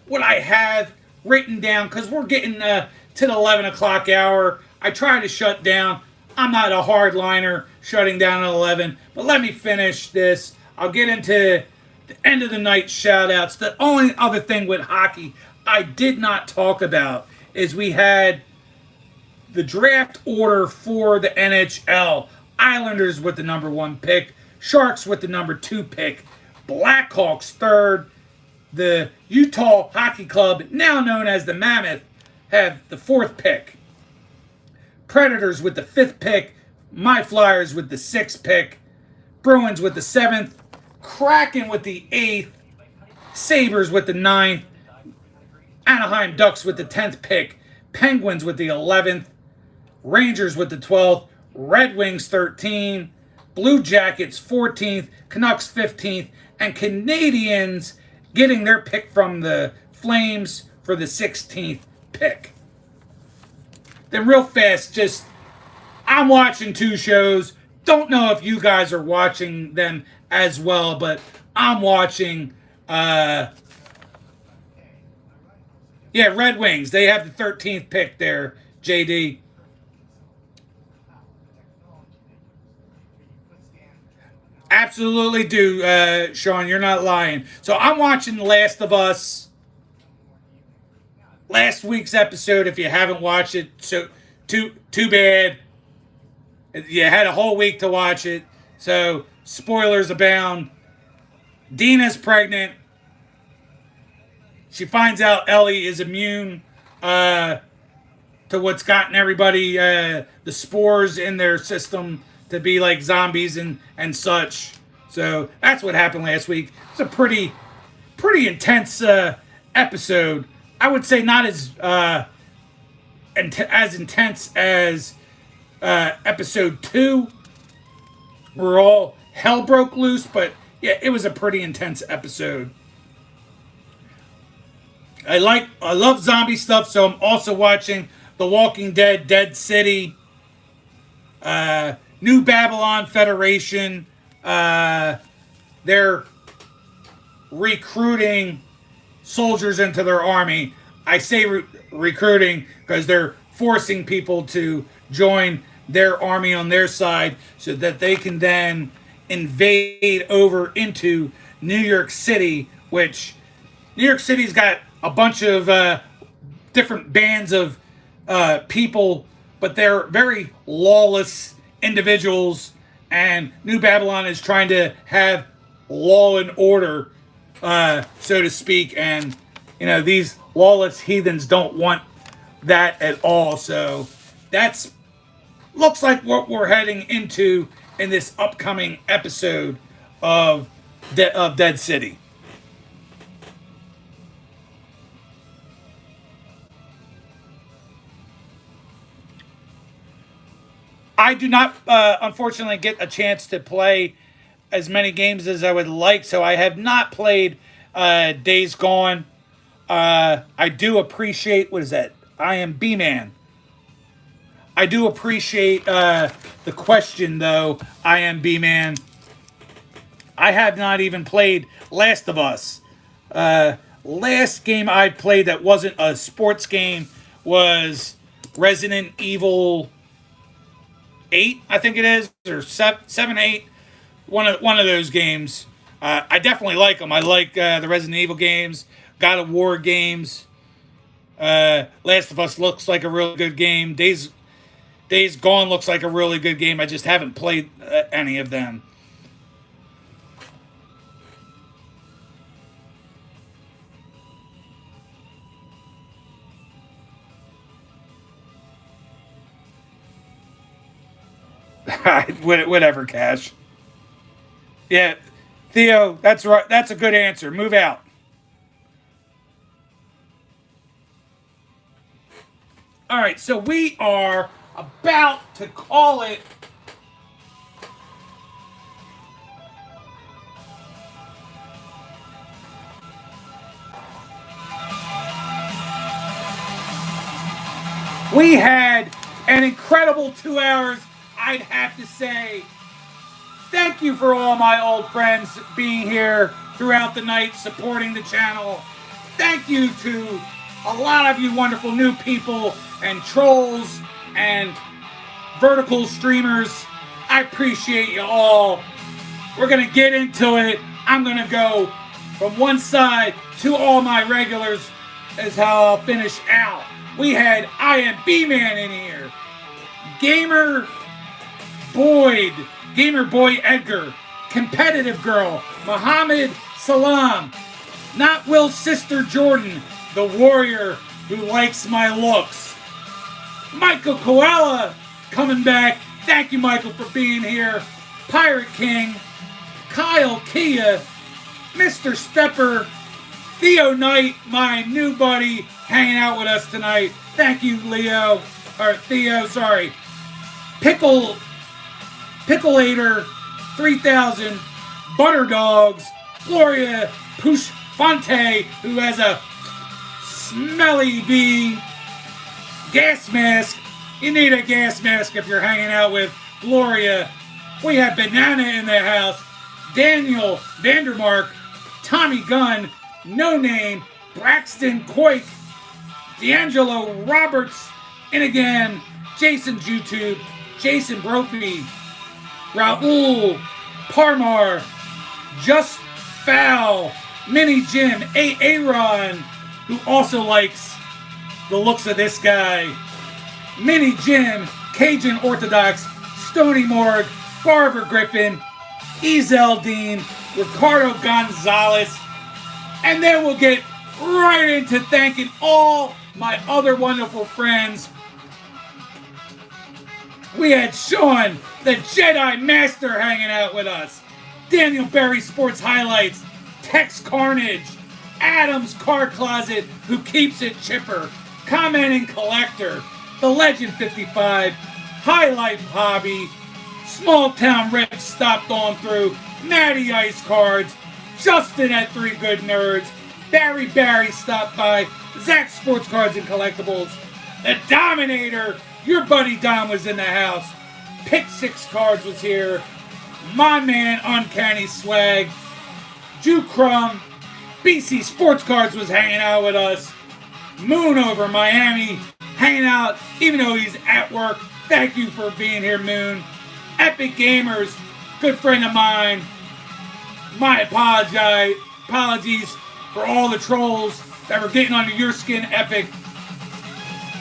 what I have written down, because we're getting to the 11 o'clock hour. I try to shut down. I'm not a hardliner shutting down at 11, but let me finish this. I'll get into the end of the night shoutouts. The only other thing with hockey I did not talk about is we had the draft order for the NHL. Islanders with the number 1 pick, Sharks with the number 2 pick, Blackhawks third, the Utah Hockey Club, now known as the Mammoth, have the 4th pick. Predators with the 5th pick, my Flyers with the 6th pick, Bruins with the 7th, Kraken with the 8th, Sabres with the 9th, Anaheim Ducks with the 10th pick, Penguins with the 11th, Rangers with the 12th, Red Wings 13, Blue Jackets 14th, Canucks 15th, and Canadians getting their pick from the Flames for the 16th pick. Then real fast, just, I'm watching 2 shows. Don't know if you guys are watching them as well, but I'm watching, Red Wings. They have the 13th pick there, JD. Absolutely do, Sean. You're not lying. So I'm watching The Last of Us. Last week's episode, if you haven't watched it, so too bad. You had a whole week to watch it. So spoilers abound. Dina's pregnant. She finds out Ellie is immune to what's gotten everybody the spores in their system to be like zombies and such. So that's what happened last week. It's a pretty intense episode. I would say not as intense as episode 2, where all hell broke loose, but yeah, it was a pretty intense episode. I love zombie stuff, so I'm also watching The Walking Dead, Dead City, New Babylon Federation. They're recruiting soldiers into their army. I say recruiting because they're forcing people to join their army on their side so that they can then invade over into New York City, which New York City's got a bunch of different bands of people, but they're very lawless individuals, and New Babylon is trying to have law and order, so to speak, and these lawless heathens don't want that at all. So that's looks like what we're heading into in this upcoming episode of Dead City. I do not, unfortunately, get a chance to play as many games as I would like, so I have not played Days Gone. I do appreciate, what is that? I am B-Man. I do appreciate the question, though. I am B-Man. I have not even played Last of Us. Last game I played that wasn't a sports game was Resident Evil 8, I think it is, or 7, 8. One of those games. I definitely like them. I like the Resident Evil games, God of War games. Last of Us looks like a really good game. Days Gone looks like a really good game. I just haven't played any of them. Whatever, Cash. Yeah, Theo, that's right. That's a good answer. Move out. All right, so we are about to call it. We had an incredible 2 hours, I'd have to say. Thank you for all my old friends being here throughout the night supporting the channel. Thank you to a lot of you wonderful new people and trolls and vertical streamers. I appreciate you all. We're going to get into it. I'm going to go from one side to all my regulars is how I'll finish out. We had I Am B-Man in here. Gamer Boyd Edgar. Competitive Girl. Muhammad Salam. Not Will's sister Jordan. The warrior who likes my looks. Michael Koala coming back. Thank you, Michael, for being here. Pirate King. Kyle Kia. Mr. Stepper. Theo Knight, my new buddy, hanging out with us tonight. Thank you, Theo, sorry. Pickleator, 3000, Butter Dogs, Gloria Push Funday, who has a smelly bee, gas mask. You need a gas mask if you're hanging out with Gloria. We have Banana in the house, Daniel Vandermark, Tommy Gunn, No Name, Braxton Coik, D'Angelo Roberts, and again, Jason YouTube, Jason Brophy, Raul Parmar, Just Foul, Mini Jim, Aaron, who also likes the looks of this guy, Mini Jim, Cajun Orthodox, Stony Morg, Barbara Griffin, Ezel Dean, Ricardo Gonzalez, and then we'll get right into thanking all my other wonderful friends. We had Sean, the Jedi Master, hanging out with us. Daniel Berry Sports Highlights, Tex Carnage, Adam's Car Closet, who keeps it chipper, Commenting Collector, The Legend 55, High Life Hobby, Small Town Rip stopped on through, Matty Ice Cards, Justin at 3 Good Nerds, Barry stopped by, Zach Sports Cards and Collectibles, The Dominator, your buddy Dom was in the house, Pick 6 Cards was here, my man Uncanny Swag, Jew Crumb, BC Sports Cards was hanging out with us, Moon over Miami, hanging out even though he's at work. Thank you for being here, Moon. Epic Gamers, good friend of mine. My apologies for all the trolls that were getting under your skin, Epic.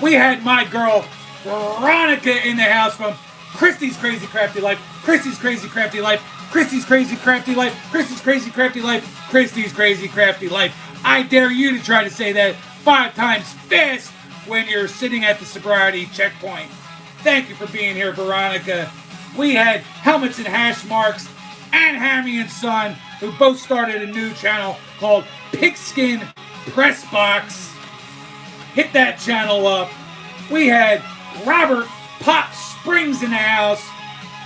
We had my girl Veronica in the house from Christy's Crazy Crafty Life, Christy's Crazy Crafty Life, Christy's Crazy Crafty Life, Christy's Crazy Crafty Life, Christy's Crazy Crafty Life. I dare you to try to say that 5 times fast when you're sitting at the sobriety checkpoint. Thank you for being here, Veronica. We had Helmets and Hash Marks and Hammy and Son, who both started a new channel called Pigskin Press Box. Hit that channel up. We had Robert Pot Springs in the house.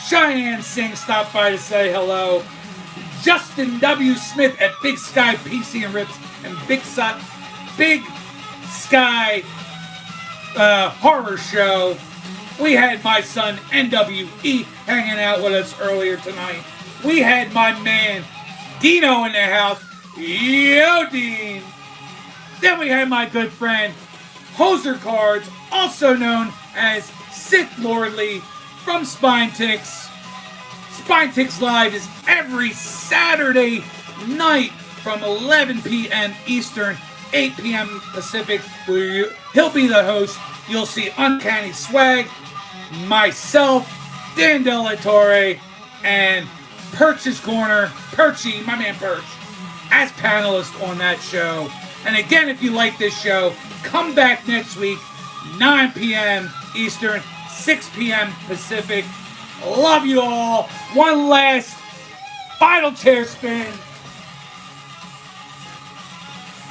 Cheyenne Singh stopped by to say hello. Justin W. Smith at Big Sky PC and Rips and Big Sky Horror Show. We had my son NWE hanging out with us earlier tonight. We had my man Dino in the house. Yo, Dean. Then we had my good friend Hoser Cards, also known as Sith Lordly from Spine Ticks. Spine Ticks Live is every Saturday night from 11 p.m. Eastern, 8 p.m. Pacific, where he'll be the host. You'll see Uncanny Swag, myself, Dan Della Torre, and Perch's Corner, Perchy, my man Perch, as panelists on that show. And again, if you like this show, come back next week, 9 p.m. Eastern, 6 p.m. Pacific. Love you all. One last final chair spin.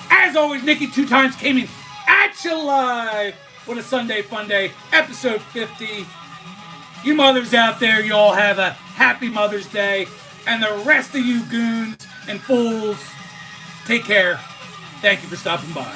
As always, Nikki 2 times came in at you live with a Sunday Funday, episode 50. You mothers out there, you all have a happy Mother's Day. And the rest of you goons and fools, take care. Thank you for stopping by.